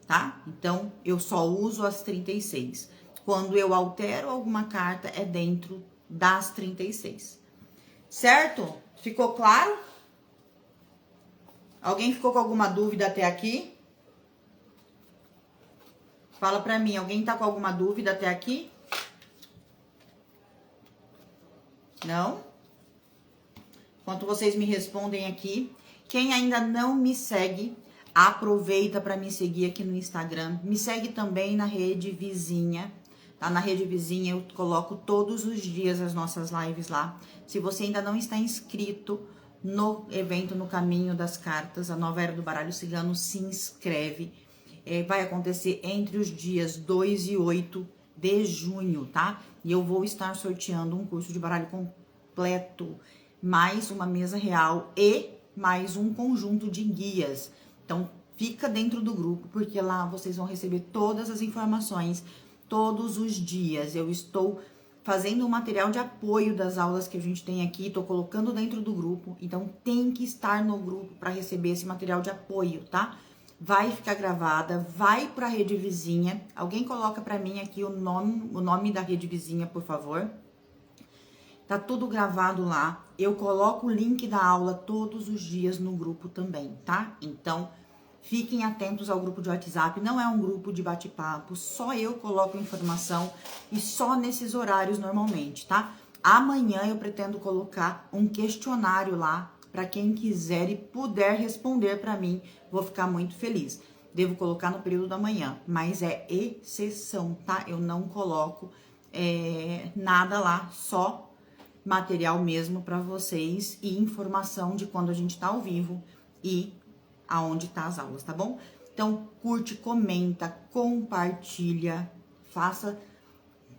tá? Então, eu só uso as 36. Quando eu altero alguma carta, é dentro das 36. Certo? Ficou claro? Alguém ficou com alguma dúvida até aqui? Fala pra mim, alguém tá com alguma dúvida até aqui? Não? Enquanto vocês me respondem aqui, quem ainda não me segue, aproveita para me seguir aqui no Instagram. Me segue também na rede vizinha, tá? Na rede vizinha eu coloco todos os dias as nossas lives lá. Se você ainda não está inscrito no evento No Caminho das Cartas, a Nova Era do Baralho Cigano, se inscreve. Vai acontecer entre os dias 2 e 8 de junho, tá? E eu vou estar sorteando um curso de baralho completo, mais uma mesa real e mais um conjunto de guias. Então, fica dentro do grupo, porque lá vocês vão receber todas as informações, todos os dias. Eu estou fazendo um material de apoio das aulas que a gente tem aqui, tô colocando dentro do grupo, então tem que estar no grupo para receber esse material de apoio, tá? Vai ficar gravada, vai para a rede vizinha. Alguém coloca para mim aqui o nome da rede vizinha, por favor. Tá tudo gravado lá. Eu coloco o link da aula todos os dias no grupo também, tá? Então, fiquem atentos ao grupo de WhatsApp. Não é um grupo de bate-papo, só eu coloco informação e só nesses horários normalmente, tá? Amanhã eu pretendo colocar um questionário lá para quem quiser e puder responder para mim, vou ficar muito feliz. Devo colocar no período da manhã, mas é exceção, tá? Eu não coloco nada lá, só material mesmo para vocês e informação de quando a gente tá ao vivo e aonde tá as aulas, tá bom? Então, curte, comenta, compartilha, faça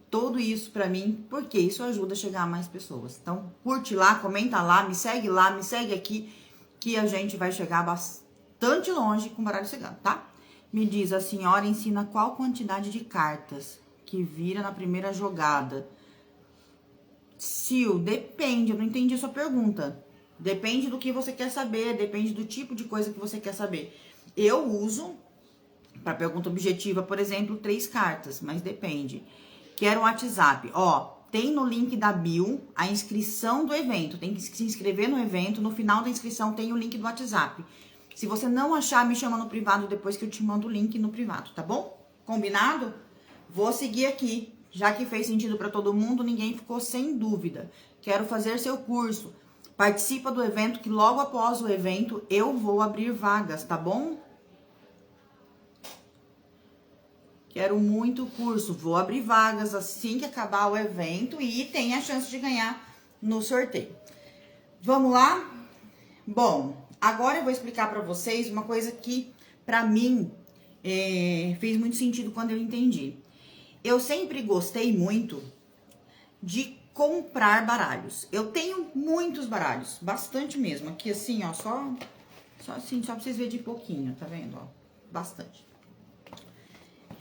tudo isso pra mim, porque isso ajuda a chegar a mais pessoas. Então, curte lá, comenta lá, me segue aqui, que a gente vai chegar bastante longe com o baralho cigano, tá? Me diz, a senhora ensina qual quantidade de cartas que vira na primeira jogada? Sil, depende, eu não entendi a sua pergunta. Depende do que você quer saber, depende do tipo de coisa que você quer saber. Eu uso, para pergunta objetiva, por exemplo, 3 cartas, mas depende. Quero o WhatsApp, ó, tem no link da bio a inscrição do evento, tem que se inscrever no evento, no final da inscrição tem o link do WhatsApp. Se você não achar, me chama no privado depois que eu te mando o link no privado, tá bom? Combinado? Vou seguir aqui, já que fez sentido para todo mundo, ninguém ficou sem dúvida. Quero fazer seu curso, participa do evento que logo após o evento eu vou abrir vagas, tá bom? Quero muito curso, vou abrir vagas assim que acabar o evento e tem a chance de ganhar no sorteio. Vamos lá? Bom, agora eu vou explicar para vocês uma coisa que para mim fez muito sentido quando eu entendi. Eu sempre gostei muito de comprar baralhos. Eu tenho muitos baralhos, bastante mesmo. Aqui assim, ó, só assim, só pra vocês verem de pouquinho, tá vendo, ó? Bastante.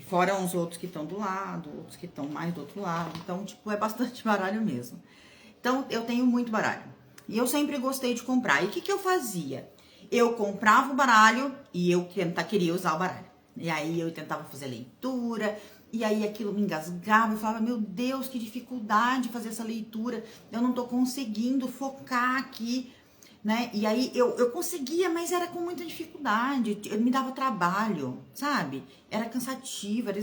Fora uns outros que estão do lado, outros que estão mais do outro lado. Então, tipo, é bastante baralho mesmo. Então, eu tenho muito baralho. E eu sempre gostei de comprar. E o que que eu fazia? Eu comprava o baralho e eu queria usar o baralho. E aí, eu tentava fazer leitura. E aí, aquilo me engasgava. Eu falava, meu Deus, que dificuldade fazer essa leitura. Eu não tô conseguindo focar aqui, né? E aí eu conseguia, mas era com muita dificuldade, me dava trabalho, sabe? Era cansativo, era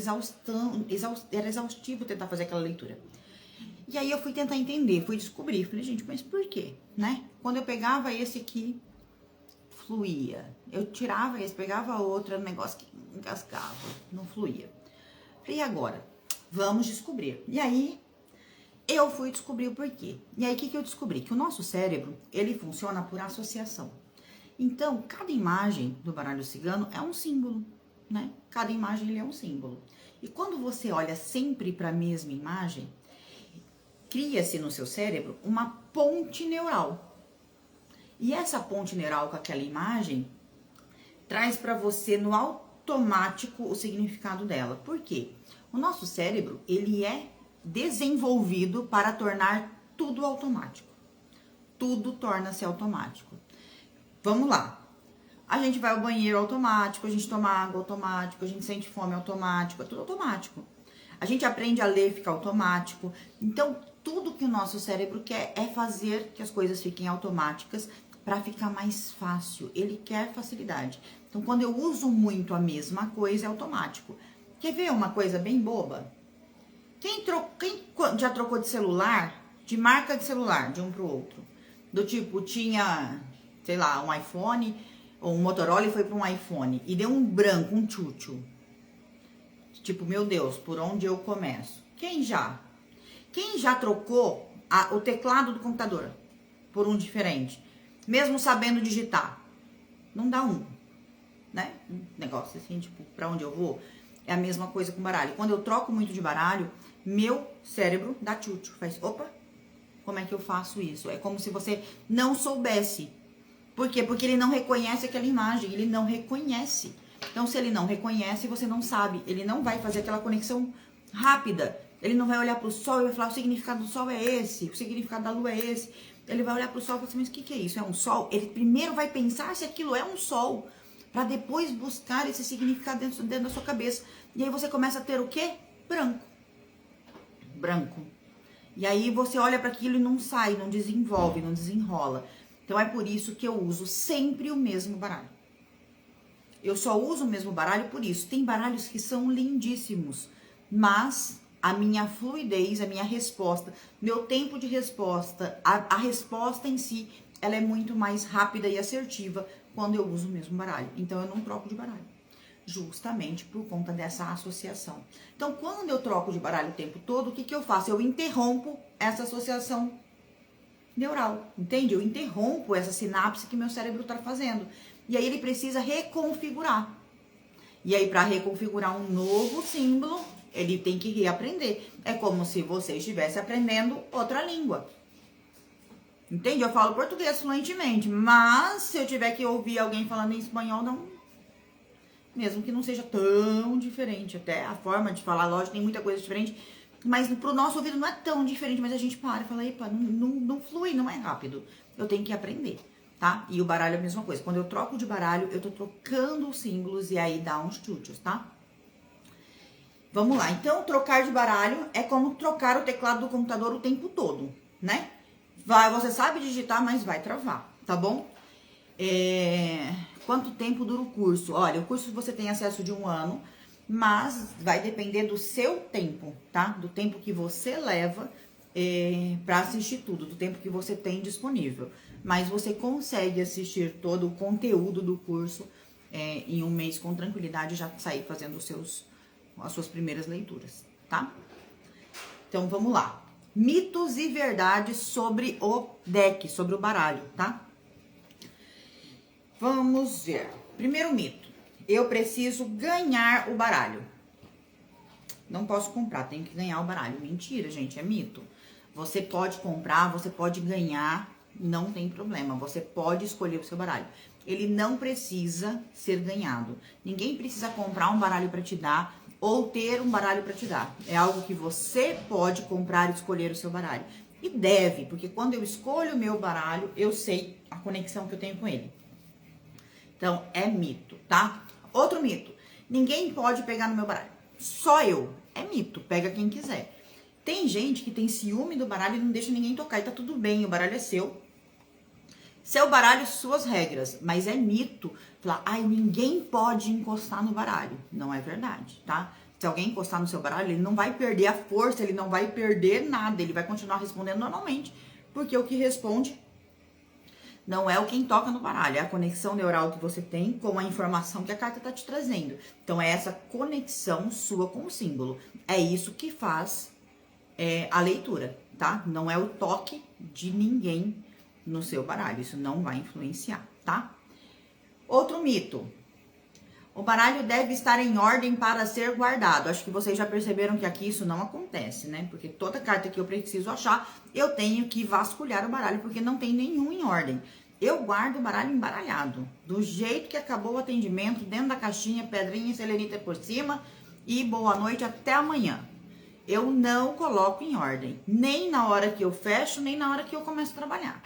era exaustivo tentar fazer aquela leitura. E aí eu fui tentar entender, fui descobrir, falei, gente, mas por quê, né? Quando eu pegava esse aqui, fluía. Eu tirava esse, pegava outro, era um negócio que engasgava, não fluía. Falei, e agora? Vamos descobrir. E aí, eu fui descobrir o porquê. E aí, o que eu descobri? Que o nosso cérebro, ele funciona por associação. Então, cada imagem do baralho cigano é um símbolo, né? Cada imagem ele é um símbolo. E quando você olha sempre para a mesma imagem, cria-se no seu cérebro uma ponte neural. E essa ponte neural com aquela imagem traz para você no automático o significado dela. Por quê? O nosso cérebro, ele é desenvolvido para tornar tudo automático. Tudo torna-se automático. Vamos lá. A gente vai ao banheiro automático, a gente toma água automático, a gente sente fome automático, é tudo automático. A gente aprende a ler, fica automático. Então, tudo que o nosso cérebro quer é fazer que as coisas fiquem automáticas para ficar mais fácil. Ele quer facilidade. Então, quando eu uso muito a mesma coisa, é automático. Quer ver uma coisa bem boba? Quem já trocou de celular, de marca de celular, de um pro outro? Do tipo, tinha, sei lá, um iPhone ou um Motorola e foi para um iPhone e deu um branco, um tchutchu. Tipo, meu Deus, por onde eu começo? Quem já? Quem já trocou o teclado do computador por um diferente? Mesmo sabendo digitar? Não dá um, né? Um negócio assim, tipo, pra onde eu vou? É a mesma coisa com baralho. Quando eu troco muito de baralho, meu cérebro dá tchutchu. Faz, opa, como é que eu faço isso? É como se você não soubesse. Por quê? Porque ele não reconhece aquela imagem, ele não reconhece. Então, se ele não reconhece, você não sabe. Ele não vai fazer aquela conexão rápida. Ele não vai olhar para o sol e vai falar, o significado do sol é esse, o significado da lua é esse. Ele vai olhar para o sol e falar assim, mas o que é isso? É um sol? Ele primeiro vai pensar se aquilo é um sol, para depois buscar esse significado dentro da sua cabeça. E aí você começa a ter o quê? Branco. Branco. E aí você olha para aquilo e não sai, não desenvolve, não desenrola. Então é por isso que eu uso sempre o mesmo baralho. Eu só uso o mesmo baralho por isso. Tem baralhos que são lindíssimos, mas a minha fluidez, a minha resposta, meu tempo de resposta, a resposta em si, ela é muito mais rápida e assertiva quando eu uso o mesmo baralho. Então eu não troco de baralho, justamente por conta dessa associação. Então quando eu troco de baralho o tempo todo, o que eu faço? Eu interrompo essa associação neural, entende? Eu interrompo essa sinapse que meu cérebro está fazendo. E aí ele precisa reconfigurar. E aí para reconfigurar um novo símbolo, ele tem que reaprender. É como se você estivesse aprendendo outra língua. Entende? Eu falo português fluentemente, mas se eu tiver que ouvir alguém falando em espanhol, não. Mesmo que não seja tão diferente, até a forma de falar, lógico, tem muita coisa diferente, mas pro nosso ouvido não é tão diferente, mas a gente para e fala, epa, não flui, não é rápido. Eu tenho que aprender, tá? E o baralho é a mesma coisa. Quando eu troco de baralho, eu tô trocando os símbolos e aí dá uns chutes, tá? Vamos lá. Então, trocar de baralho é como trocar o teclado do computador o tempo todo, né? Você sabe digitar, mas vai travar, tá bom? Quanto tempo dura o curso? Olha, o curso você tem acesso de 1 ano, mas vai depender do seu tempo, tá? Do tempo que você leva para assistir tudo, do tempo que você tem disponível. Mas você consegue assistir todo o conteúdo do curso em 1 mês com tranquilidade e já sair fazendo as suas primeiras leituras, tá? Então, vamos lá. Mitos e verdades sobre o deck, sobre o baralho, tá? Vamos ver. Primeiro mito. Eu preciso ganhar o baralho. Não posso comprar, tenho que ganhar o baralho. Mentira, gente, é mito. Você pode comprar, você pode ganhar, não tem problema. Você pode escolher o seu baralho. Ele não precisa ser ganhado. Ninguém precisa comprar um baralho para te dar ou ter um baralho para te dar. É algo que você pode comprar e escolher o seu baralho. E deve, porque quando eu escolho o meu baralho, eu sei a conexão que eu tenho com ele. Então, é mito, tá? Outro mito. Ninguém pode pegar no meu baralho. Só eu. É mito. Pega quem quiser. Tem gente que tem ciúme do baralho e não deixa ninguém tocar. E tá tudo bem, o baralho é seu. Seu baralho, suas regras. Mas é mito falar, ai, ninguém pode encostar no baralho. Não é verdade, tá? Se alguém encostar no seu baralho, ele não vai perder a força, ele não vai perder nada. Ele vai continuar respondendo normalmente. Porque o que responde Não é o quem toca no baralho, é a conexão neural que você tem com a informação que a carta tá te trazendo. Então, é essa conexão sua com o símbolo. É isso que faz a leitura, tá? Não é o toque de ninguém no seu baralho. Isso não vai influenciar, tá? Outro mito. O baralho deve estar em ordem para ser guardado. Acho que vocês já perceberam que aqui isso não acontece, né? Porque toda carta que eu preciso achar, eu tenho que vasculhar o baralho, porque não tem nenhum em ordem. Eu guardo o baralho embaralhado, do jeito que acabou o atendimento, dentro da caixinha, pedrinha e selenita por cima, e boa noite, até amanhã. Eu não coloco em ordem, nem na hora que eu fecho, nem na hora que eu começo a trabalhar.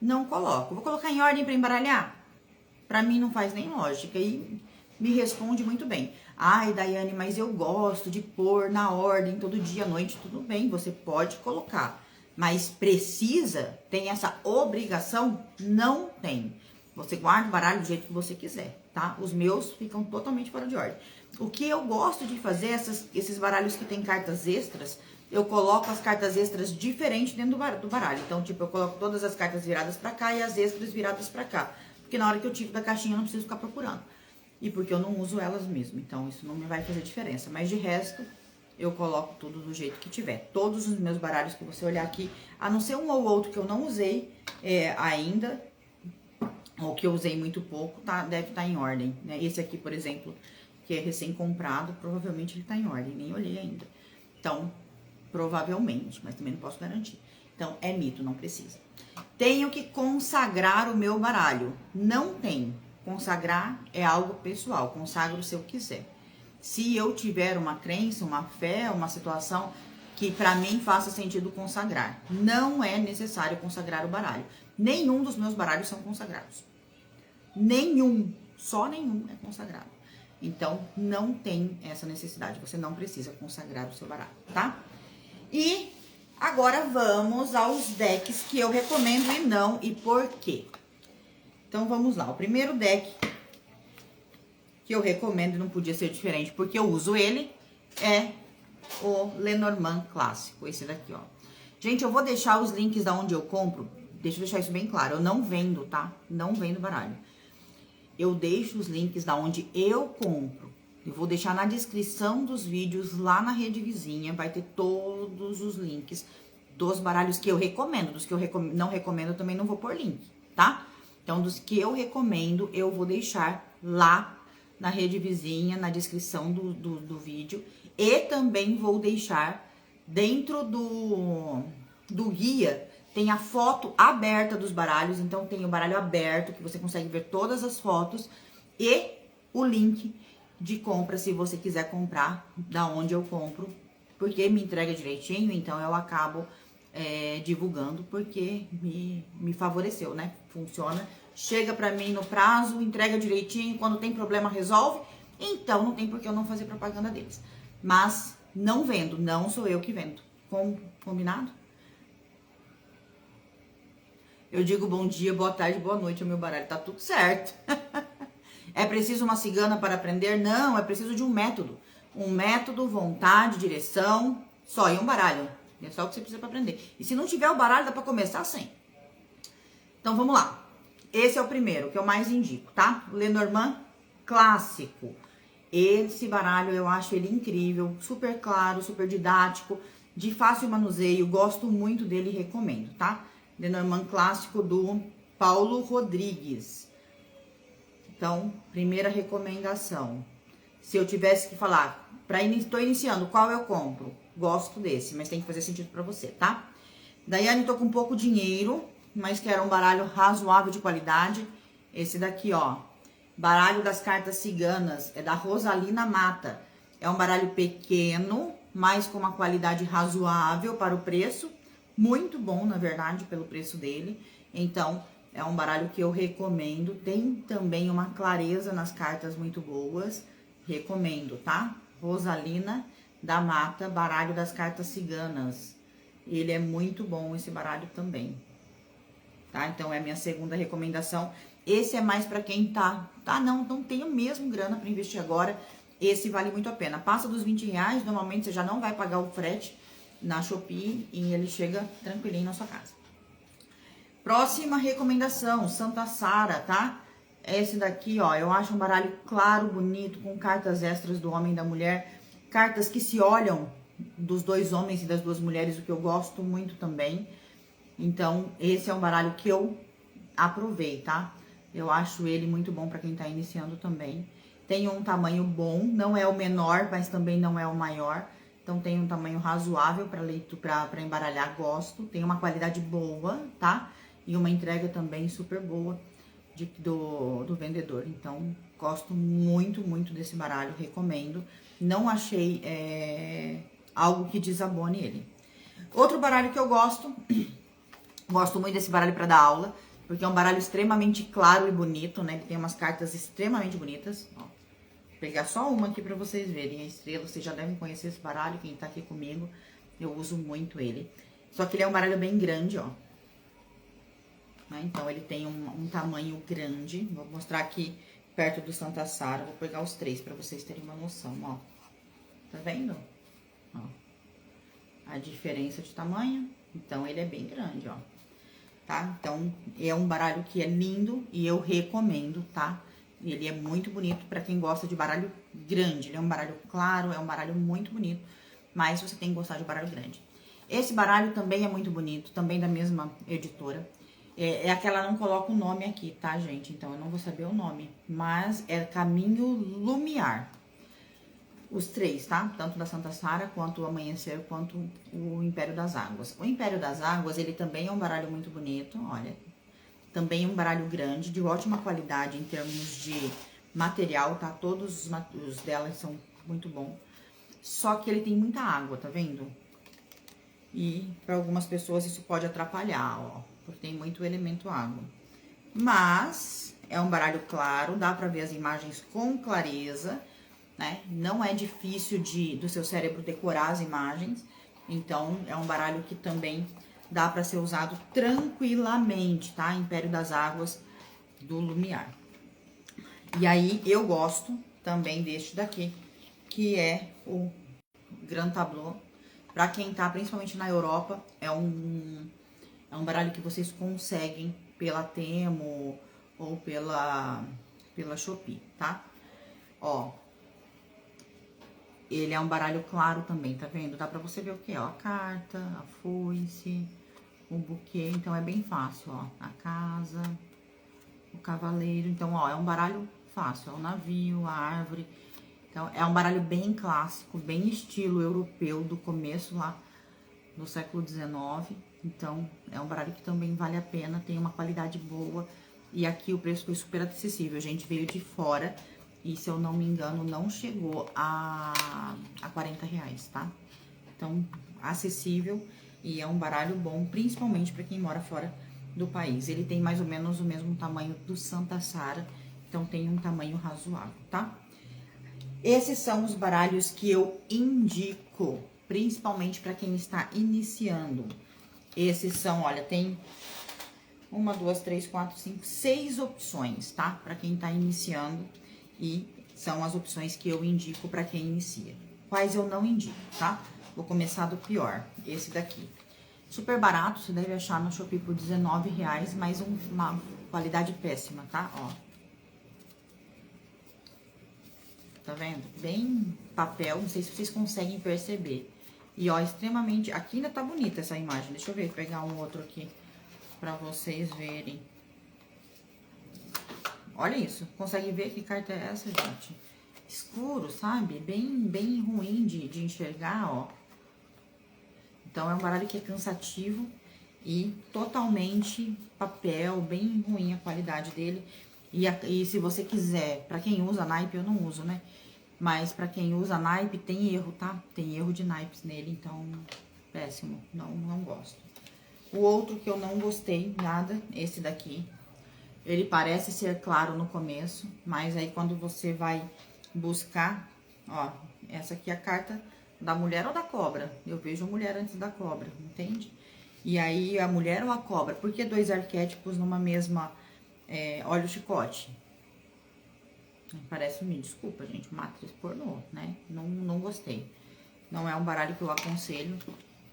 Não coloco. Vou colocar em ordem para embaralhar? Para mim não faz nem lógica. E me responde muito bem. Ai, Daiane, mas eu gosto de pôr na ordem todo dia à noite. Tudo bem, você pode colocar. Mas precisa? Tem essa obrigação? Não tem. Você guarda o baralho do jeito que você quiser, tá? Os meus ficam totalmente fora de ordem. O que eu gosto de fazer, esses baralhos que tem cartas extras, eu coloco as cartas extras diferentes dentro do baralho. Então, tipo, eu coloco todas as cartas viradas pra cá e as extras viradas pra cá. Porque na hora que eu tiro da caixinha eu não preciso ficar procurando. E porque eu não uso elas mesmo. Então, isso não me vai fazer diferença. Mas de resto, eu coloco tudo do jeito que tiver. Todos os meus baralhos que você olhar aqui, a não ser um ou outro que eu não usei ainda, ou que eu usei muito pouco, tá, deve estar em ordem, né? Esse aqui, por exemplo, que é recém-comprado, provavelmente ele tá em ordem. Nem olhei ainda. Então, provavelmente, mas também não posso garantir. Então, é mito, não precisa. Tenho que consagrar o meu baralho. Não tem. Consagrar é algo pessoal. Consagro se eu quiser. Se eu tiver uma crença, uma fé, uma situação que pra mim faça sentido consagrar. Não é necessário consagrar o baralho. Nenhum dos meus baralhos são consagrados. Nenhum. Só nenhum é consagrado. Então, não tem essa necessidade. Você não precisa consagrar o seu baralho, tá? E agora vamos aos decks que eu recomendo e não e por quê. Então, vamos lá. O primeiro deck que eu recomendo, não podia ser diferente, porque eu uso ele, é o Lenormand Clássico, esse daqui, ó. Gente, eu vou deixar os links da onde eu compro, deixa eu deixar isso bem claro, eu não vendo, tá? Não vendo baralho. Eu deixo os links da onde eu compro. Eu vou deixar na descrição dos vídeos, lá na Rede Vizinha, vai ter todos os links dos baralhos que eu recomendo. Dos que eu não recomendo, eu também não vou pôr link, tá? Então, dos que eu recomendo, eu vou deixar lá na Rede Vizinha, na descrição do vídeo. E também vou deixar dentro do guia, tem a foto aberta dos baralhos. Então, tem o baralho aberto, que você consegue ver todas as fotos. E o link de compra, se você quiser comprar, da onde eu compro. Porque me entrega direitinho, então eu acabo divulgando, porque me favoreceu, né? Funciona, chega pra mim no prazo, entrega direitinho, quando tem problema resolve, então não tem por que eu não fazer propaganda deles. Mas não vendo, não sou eu que vendo. Combinado? Eu digo bom dia, boa tarde, boa noite ao meu baralho, tá tudo certo. É preciso uma cigana para aprender? Não, é preciso de um método. Um método, vontade, direção, só e um baralho. É só o que você precisa para aprender. E se não tiver o baralho, dá para começar sem. Então, vamos lá. Esse é o primeiro, que eu mais indico, tá? Lenormand Clássico. Esse baralho, eu acho ele incrível, super claro, super didático, de fácil manuseio. Gosto muito dele e recomendo, tá? Lenormand Clássico do Paulo Rodrigues. Então, primeira recomendação. Se eu tivesse que falar, tô iniciando, qual eu compro? Gosto desse, mas tem que fazer sentido pra você, tá? Daiane, tô com pouco dinheiro, mas quero um baralho razoável de qualidade. Esse daqui, ó. Baralho das cartas ciganas, é da Rosalina Mata. É um baralho pequeno, mas com uma qualidade razoável para o preço. Muito bom, na verdade, pelo preço dele. Então, é um baralho que eu recomendo. Tem também uma clareza nas cartas muito boas. Recomendo, tá? Rosalina da Mata, baralho das cartas ciganas. Ele é muito bom, esse baralho também. Tá? Então, é a minha segunda recomendação. Esse é mais pra quem não tenho mesmo grana pra investir agora. Esse vale muito a pena. Passa dos R$20, normalmente você já não vai pagar o frete na Shopee e ele chega tranquilinho na sua casa. Próxima recomendação, Santa Sara, tá? Esse daqui, ó, eu acho um baralho claro, bonito, com cartas extras do homem e da mulher. Cartas que se olham dos dois homens e das duas mulheres, o que eu gosto muito também. Então, esse é um baralho que eu aprovei, tá? Eu acho ele muito bom pra quem tá iniciando também. Tem um tamanho bom, não é o menor, mas também não é o maior. Então, tem um tamanho razoável pra embaralhar, gosto. Tem uma qualidade boa, tá? E uma entrega também super boa do vendedor. Então, gosto muito, muito desse baralho, recomendo. Não achei algo que desabone ele. Outro baralho que eu gosto, gosto muito desse baralho para dar aula, porque é um baralho extremamente claro e bonito, né? Ele tem umas cartas extremamente bonitas, ó. Vou pegar só uma aqui para vocês verem a estrela. Vocês já devem conhecer esse baralho, quem tá aqui comigo, eu uso muito ele. Só que ele é um baralho bem grande, ó. Então, ele tem um tamanho grande. Vou mostrar aqui perto do Santa Sara. Vou pegar os três para vocês terem uma noção, ó. Tá vendo? Ó. A diferença de tamanho. Então, ele é bem grande, ó. Tá? Então, é um baralho que é lindo e eu recomendo, tá? Ele é muito bonito para quem gosta de baralho grande. Ele é um baralho claro, é um baralho muito bonito. Mas você tem que gostar de baralho grande. Esse baralho também é muito bonito, também da mesma editora. É aquela, não coloca o nome aqui, tá, gente? Então, eu não vou saber o nome. Mas é Caminho Lumiar. Os três, tá? Tanto da Santa Sara, quanto o Amanhecer, quanto o Império das Águas. O Império das Águas, ele também é um baralho muito bonito, olha. Também é um baralho grande, de ótima qualidade em termos de material, tá? Todos os delas são muito bons. Só que ele tem muita água, tá vendo? E para algumas pessoas isso pode atrapalhar, ó. Porque tem muito elemento água. Mas é um baralho claro, dá pra ver as imagens com clareza, né? Não é difícil do seu cérebro decorar as imagens. Então, é um baralho que também dá pra ser usado tranquilamente, tá? Império das Águas do Lumiar. E aí, eu gosto também deste daqui, que é o Grand Tableau. Pra quem tá principalmente na Europa, é um baralho que vocês conseguem pela Temo ou pela Shopee, tá? Ó, ele é um baralho claro também, tá vendo? Dá pra você ver o que é, ó, a carta, a foice, o buquê, então é bem fácil, ó, a casa, o cavaleiro, então, ó, é um baralho fácil, ó, o navio, a árvore, então é um baralho bem clássico, bem estilo europeu do começo lá do século XIX. Então, é um baralho que também vale a pena, tem uma qualidade boa. E aqui o preço foi super acessível, a gente veio de fora e, se eu não me engano, não chegou a R$40, tá? Então, acessível e é um baralho bom, principalmente para quem mora fora do país. Ele tem mais ou menos o mesmo tamanho do Santa Sara, então tem um tamanho razoável, tá? Esses são os baralhos que eu indico, principalmente para quem está iniciando. Esses são, olha, tem 1, 2, 3, 4, 5, 6 opções, tá? Para quem tá iniciando, e são as opções que eu indico para quem inicia. Quais eu não indico, tá? Vou começar do pior, esse daqui. Super barato, você deve achar no Shopee por R$19, mas uma qualidade péssima, tá? Ó. Tá vendo? Bem papel, não sei se vocês conseguem perceber. E, ó, extremamente... Aqui ainda tá bonita essa imagem. Deixa eu ver, pegar um outro aqui pra vocês verem. Olha isso. Consegue ver que carta é essa, gente? Escuro, sabe? Bem ruim de enxergar, ó. Então, é um baralho que é cansativo e totalmente papel, bem ruim a qualidade dele. E se você quiser, pra quem usa naipe, eu não uso, né? Mas pra quem usa naipe, tem erro, tá? Tem erro de naipes nele, então, péssimo. Não gosto. O outro que eu não gostei nada, esse daqui. Ele parece ser claro no começo, mas aí quando você vai buscar, ó, essa aqui é a carta da mulher ou da cobra. Eu vejo a mulher antes da cobra, entende? E aí, a mulher ou a cobra? Por que dois arquétipos numa mesma... olha o chicote. Parece, me desculpa, gente, uma atriz pornô, né? Não gostei. Não é um baralho que eu aconselho.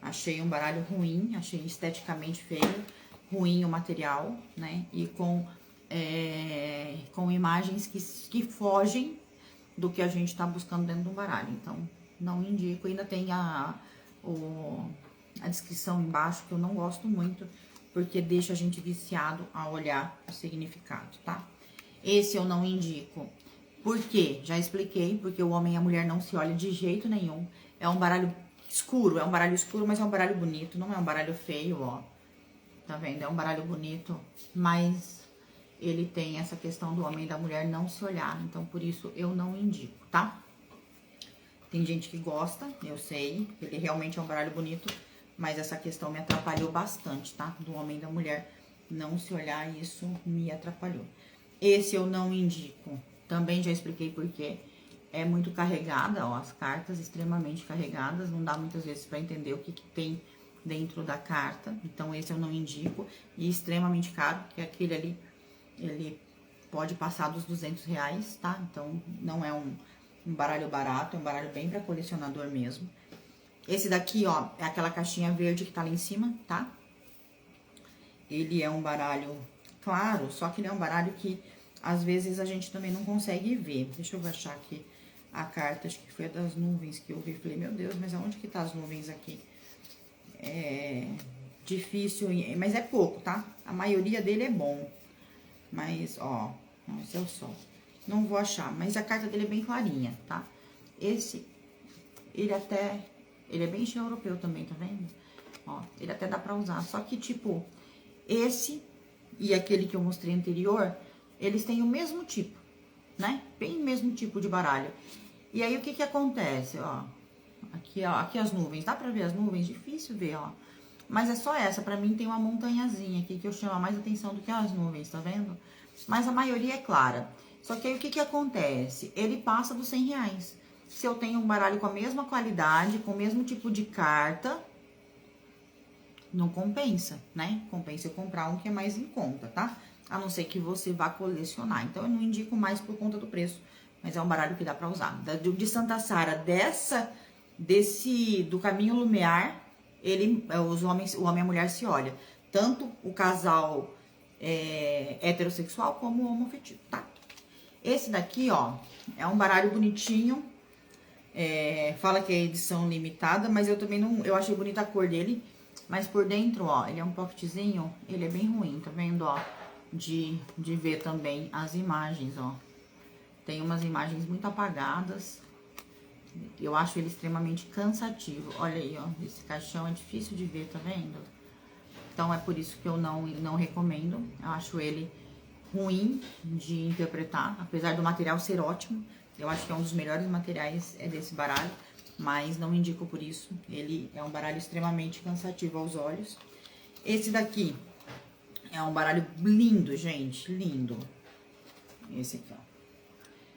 Achei um baralho ruim, achei esteticamente feio. ruim o material, né? E com imagens que fogem do que a gente tá buscando dentro do baralho. Então, não indico. Ainda tem a descrição embaixo, que eu não gosto muito, porque deixa a gente viciado a olhar o significado, tá? Esse eu não indico. Por quê? Já expliquei, porque o homem e a mulher não se olham de jeito nenhum. É um baralho escuro, mas é um baralho bonito, não é um baralho feio, ó. Tá vendo? É um baralho bonito, mas ele tem essa questão do homem e da mulher não se olhar, então por isso eu não indico, tá? Tem gente que gosta, eu sei, ele realmente é um baralho bonito, mas essa questão me atrapalhou bastante, tá? Do homem e da mulher não se olhar, isso me atrapalhou. Esse eu não indico, também já expliquei por quê. É muito carregada, ó, as cartas extremamente carregadas, não dá muitas vezes para entender o que tem dentro da carta, então esse eu não indico, e extremamente caro, porque aquele ali, ele pode passar dos R$200, tá? Então não é um baralho barato, é um baralho bem para colecionador mesmo. Esse daqui, ó, é aquela caixinha verde que tá lá em cima, tá? Ele é um baralho claro, só que ele é um baralho que às vezes a gente também não consegue ver. Deixa eu achar aqui a carta, acho que foi a das nuvens que eu vi. Falei, meu Deus, mas aonde que tá as nuvens aqui? É difícil, mas é pouco, tá? A maioria dele é bom. Mas, ó, esse é o sol. Não vou achar, mas a carta dele é bem clarinha, tá? Esse, ele é bem estilo europeu também, tá vendo? Ó, ele até dá pra usar, só que, tipo, esse e aquele que eu mostrei anterior, eles têm o mesmo tipo, né? Bem o mesmo tipo de baralho. E aí, o que que acontece, ó? Aqui as nuvens, dá pra ver as nuvens? Difícil ver, ó. Mas é só essa, pra mim tem uma montanhazinha aqui que eu chamo mais atenção do que as nuvens, tá vendo? Mas a maioria é clara. Só que aí o que que acontece? Ele passa dos R$100. Se eu tenho um baralho com a mesma qualidade, com o mesmo tipo de carta, não compensa, né? Compensa eu comprar um que é mais em conta, tá? A não ser que você vá colecionar. Então, eu não indico mais por conta do preço, mas é um baralho que dá pra usar. De Santa Sara, do Caminho Lumiar, o homem e a mulher se olham. Tanto o casal heterossexual como o homoafetivo, tá? Esse daqui, ó, é um baralho bonitinho. Fala que é edição limitada, mas eu também não... Eu achei bonita a cor dele. Mas por dentro, ó, ele é um pocketzinho, ele é bem ruim, tá vendo, ó? De ver também as imagens, ó. Tem umas imagens muito apagadas. Eu acho ele extremamente cansativo. Olha aí, ó, esse caixão é difícil de ver, tá vendo? Então, é por isso que eu não recomendo. Eu acho ele ruim de interpretar, apesar do material ser ótimo. Eu acho que é um dos melhores materiais desse baralho, mas não indico por isso. Ele é um baralho extremamente cansativo aos olhos. Esse daqui é um baralho lindo, gente, lindo. Esse aqui, ó.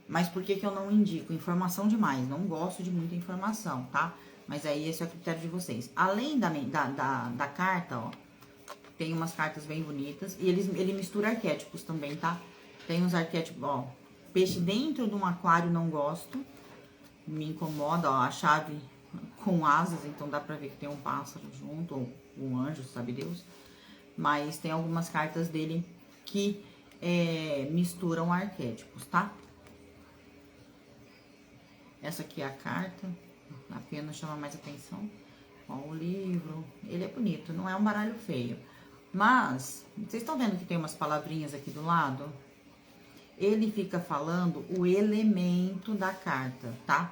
Mas por que que eu não indico? Informação demais, não gosto de muita informação, tá? Mas aí esse é o critério de vocês. Além da carta, ó, tem umas cartas bem bonitas. E ele mistura arquétipos também, tá? Tem uns arquétipos, ó, peixe dentro de um aquário não gosto. Me incomoda, ó, a chave com asas, então dá pra ver que tem um pássaro junto, ou um anjo, sabe Deus. Mas tem algumas cartas dele que misturam arquétipos, tá? Essa aqui é a carta, apenas chama mais atenção. Ó, o livro, ele é bonito, não é um baralho feio. Mas, vocês estão vendo que tem umas palavrinhas aqui do lado? Ele fica falando o elemento da carta, tá?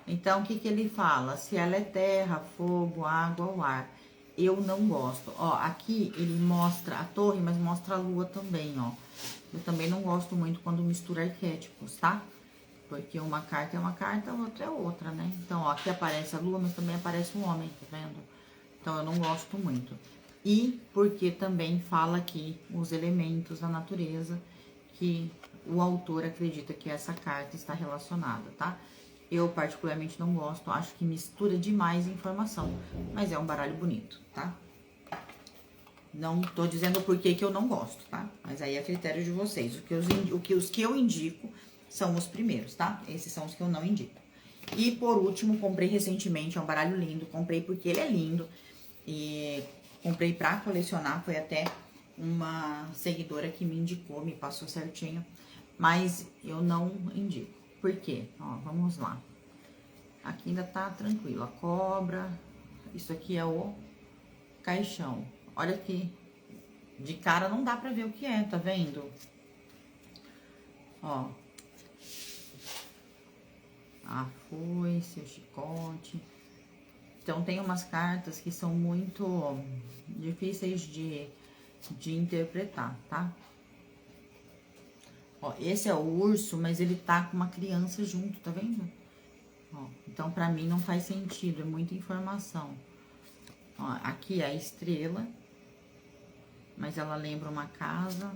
Então, o que que ele fala? Se ela é terra, fogo, água ou ar. Eu não gosto. Ó, aqui ele mostra a torre, mas mostra a lua também, ó. Eu também não gosto muito quando mistura arquétipos, tá? Porque uma carta é uma carta, a outra é outra, né? Então, ó, aqui aparece a lua, mas também aparece um homem, tá vendo? Então, eu não gosto muito. E porque também fala aqui os elementos da natureza que o autor acredita que essa carta está relacionada, tá? Eu, particularmente, não gosto, acho que mistura demais informação, mas é um baralho bonito, tá? Não tô dizendo o porquê que eu não gosto, tá? Mas aí é critério de vocês. Os que eu indico são os primeiros, tá? Esses são os que eu não indico. E por último, comprei recentemente, é um baralho lindo. Comprei porque ele é lindo. E comprei pra colecionar, foi até uma seguidora que me indicou, me passou certinho, mas eu não indico. Por quê? Ó, vamos lá. Aqui ainda tá tranquilo, a cobra, isso aqui é o caixão. Olha aqui, de cara não dá pra ver o que é, tá vendo? Ó. A foice, o chicote. Então, tem umas cartas que são muito difíceis de interpretar, tá? Ó, esse é o urso, mas ele tá com uma criança junto, tá vendo? Ó, então, pra mim, não faz sentido, é muita informação. Ó, aqui é a estrela, mas ela lembra uma casa.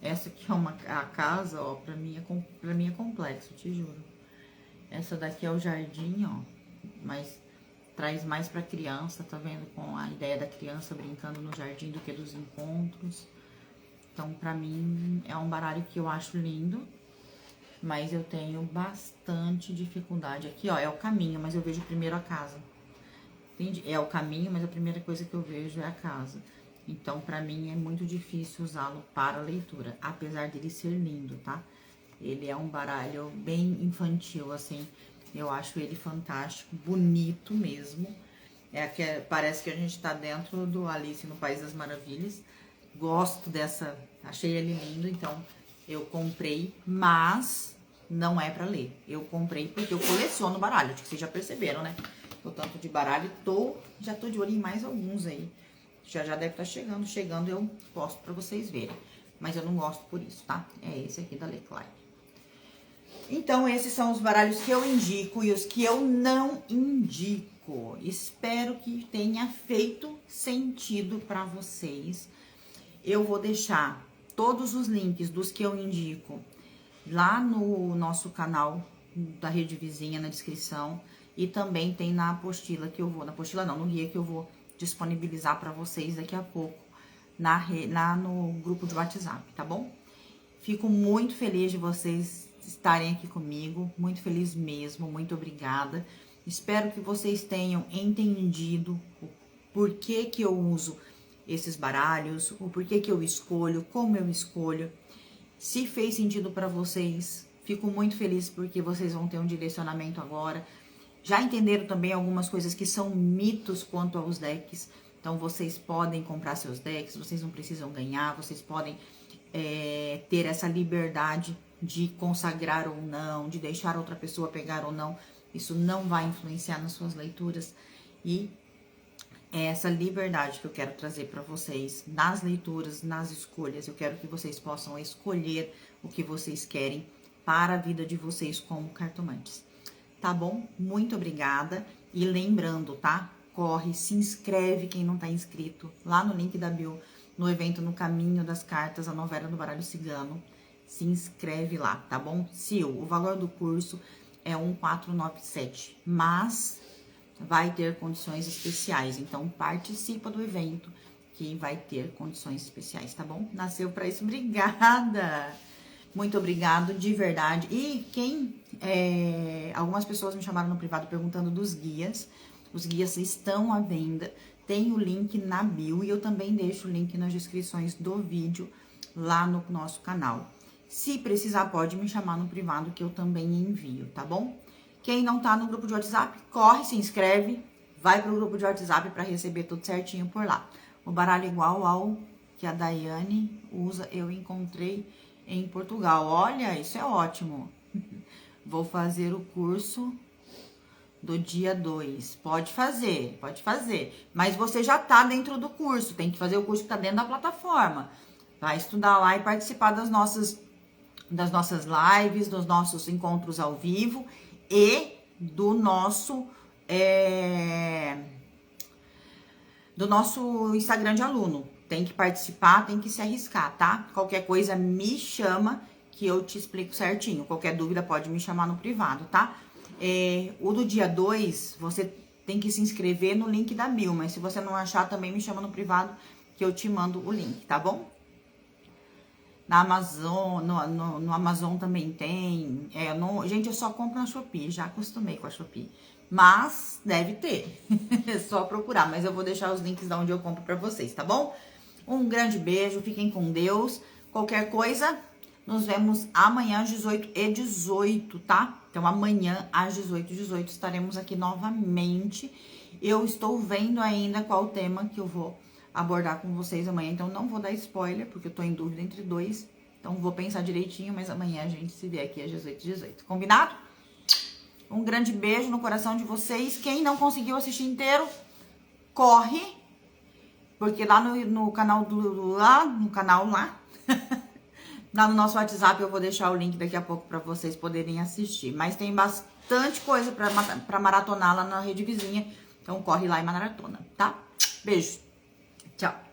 Essa aqui é a casa, ó, pra mim é complexo, te juro. Essa daqui é o jardim, ó, mas traz mais pra criança, tá vendo? Com a ideia da criança brincando no jardim do que dos encontros. Então, pra mim, é um baralho que eu acho lindo, mas eu tenho bastante dificuldade. Aqui, ó, é o caminho, mas eu vejo primeiro a casa. Entende? É o caminho, mas a primeira coisa que eu vejo é a casa. Então, pra mim, é muito difícil usá-lo para leitura, apesar dele ser lindo, tá? Ele é um baralho bem infantil, assim. Eu acho ele fantástico, bonito mesmo. Parece que a gente tá dentro do Alice no País das Maravilhas. Gosto dessa, achei ele lindo, então eu comprei, mas não é pra ler. Eu comprei porque eu coleciono baralho, acho que vocês já perceberam, né? O tanto de baralho, já tô de olho em mais alguns aí. Já deve estar chegando eu posto pra vocês verem. Mas eu não gosto por isso, tá? É esse aqui da Leclerc. Então, esses são os baralhos que eu indico e os que eu não indico. Espero que tenha feito sentido pra vocês. Eu vou deixar todos os links dos que eu indico lá no nosso canal da Rede Vizinha, na descrição. E também tem na apostila que eu vou... Na apostila não, no guia que eu vou disponibilizar para vocês daqui a pouco no grupo de WhatsApp, tá bom? Fico muito feliz de vocês estarem aqui comigo, muito feliz mesmo, muito obrigada. Espero que vocês tenham entendido o porquê que eu uso esses baralhos, o porquê que eu escolho, como eu escolho. Se fez sentido para vocês, fico muito feliz porque vocês vão ter um direcionamento agora. Já entenderam também algumas coisas que são mitos quanto aos decks. Então, vocês podem comprar seus decks, vocês não precisam ganhar, vocês podem ter essa liberdade de consagrar ou não, de deixar outra pessoa pegar ou não. Isso não vai influenciar nas suas leituras. E é essa liberdade que eu quero trazer para vocês nas leituras, nas escolhas. Eu quero que vocês possam escolher o que vocês querem para a vida de vocês como cartomantes. Tá bom? Muito obrigada. E lembrando, tá? Corre, se inscreve quem não tá inscrito lá no link da bio, no evento No Caminho das Cartas, a novela do baralho cigano. Se inscreve lá, tá bom? Sil, o valor do curso é 1.497, mas vai ter condições especiais. Então, participa do evento que vai ter condições especiais, tá bom? Nasceu pra isso. Obrigada! Muito obrigado, de verdade. E algumas pessoas me chamaram no privado perguntando dos guias. Os guias estão à venda. Tem o link na bio e eu também deixo o link nas descrições do vídeo lá no nosso canal. Se precisar, pode me chamar no privado que eu também envio, tá bom? Quem não tá no grupo de WhatsApp, corre, se inscreve, vai pro grupo de WhatsApp para receber tudo certinho por lá. O baralho igual ao que a Daiane usa, eu encontrei em Portugal. Olha, isso é ótimo. Vou fazer o curso do dia 2. Pode fazer. Mas você já tá dentro do curso, tem que fazer o curso que tá dentro da plataforma. Vai estudar lá e participar das nossas lives, dos nossos encontros ao vivo e do nosso Instagram de aluno. Tem que participar, tem que se arriscar, tá? Qualquer coisa me chama que eu te explico certinho. Qualquer dúvida pode me chamar no privado, tá? O do dia 2, você tem que se inscrever no link da bio, mas se você não achar, também me chama no privado que eu te mando o link, tá bom? Na Amazon, no Amazon também tem. Gente, eu só compro na Shopee, já acostumei com a Shopee. Mas deve ter. É só procurar. Mas eu vou deixar os links de onde eu compro pra vocês, tá bom? Um grande beijo, fiquem com Deus. Qualquer coisa, nos vemos amanhã às 18h18, tá? Então, amanhã às 18h18 estaremos aqui novamente. Eu estou vendo ainda qual o tema que eu vou abordar com vocês amanhã. Então, não vou dar spoiler, porque eu tô em dúvida entre dois. Então, vou pensar direitinho, mas amanhã a gente se vê aqui às 18h18. Combinado? Um grande beijo no coração de vocês. Quem não conseguiu assistir inteiro, corre. Porque lá no canal lá no nosso WhatsApp eu vou deixar o link daqui a pouco para vocês poderem assistir. Mas tem bastante coisa para maratonar lá na rede vizinha. Então corre lá e maratona, tá? Beijo. Tchau.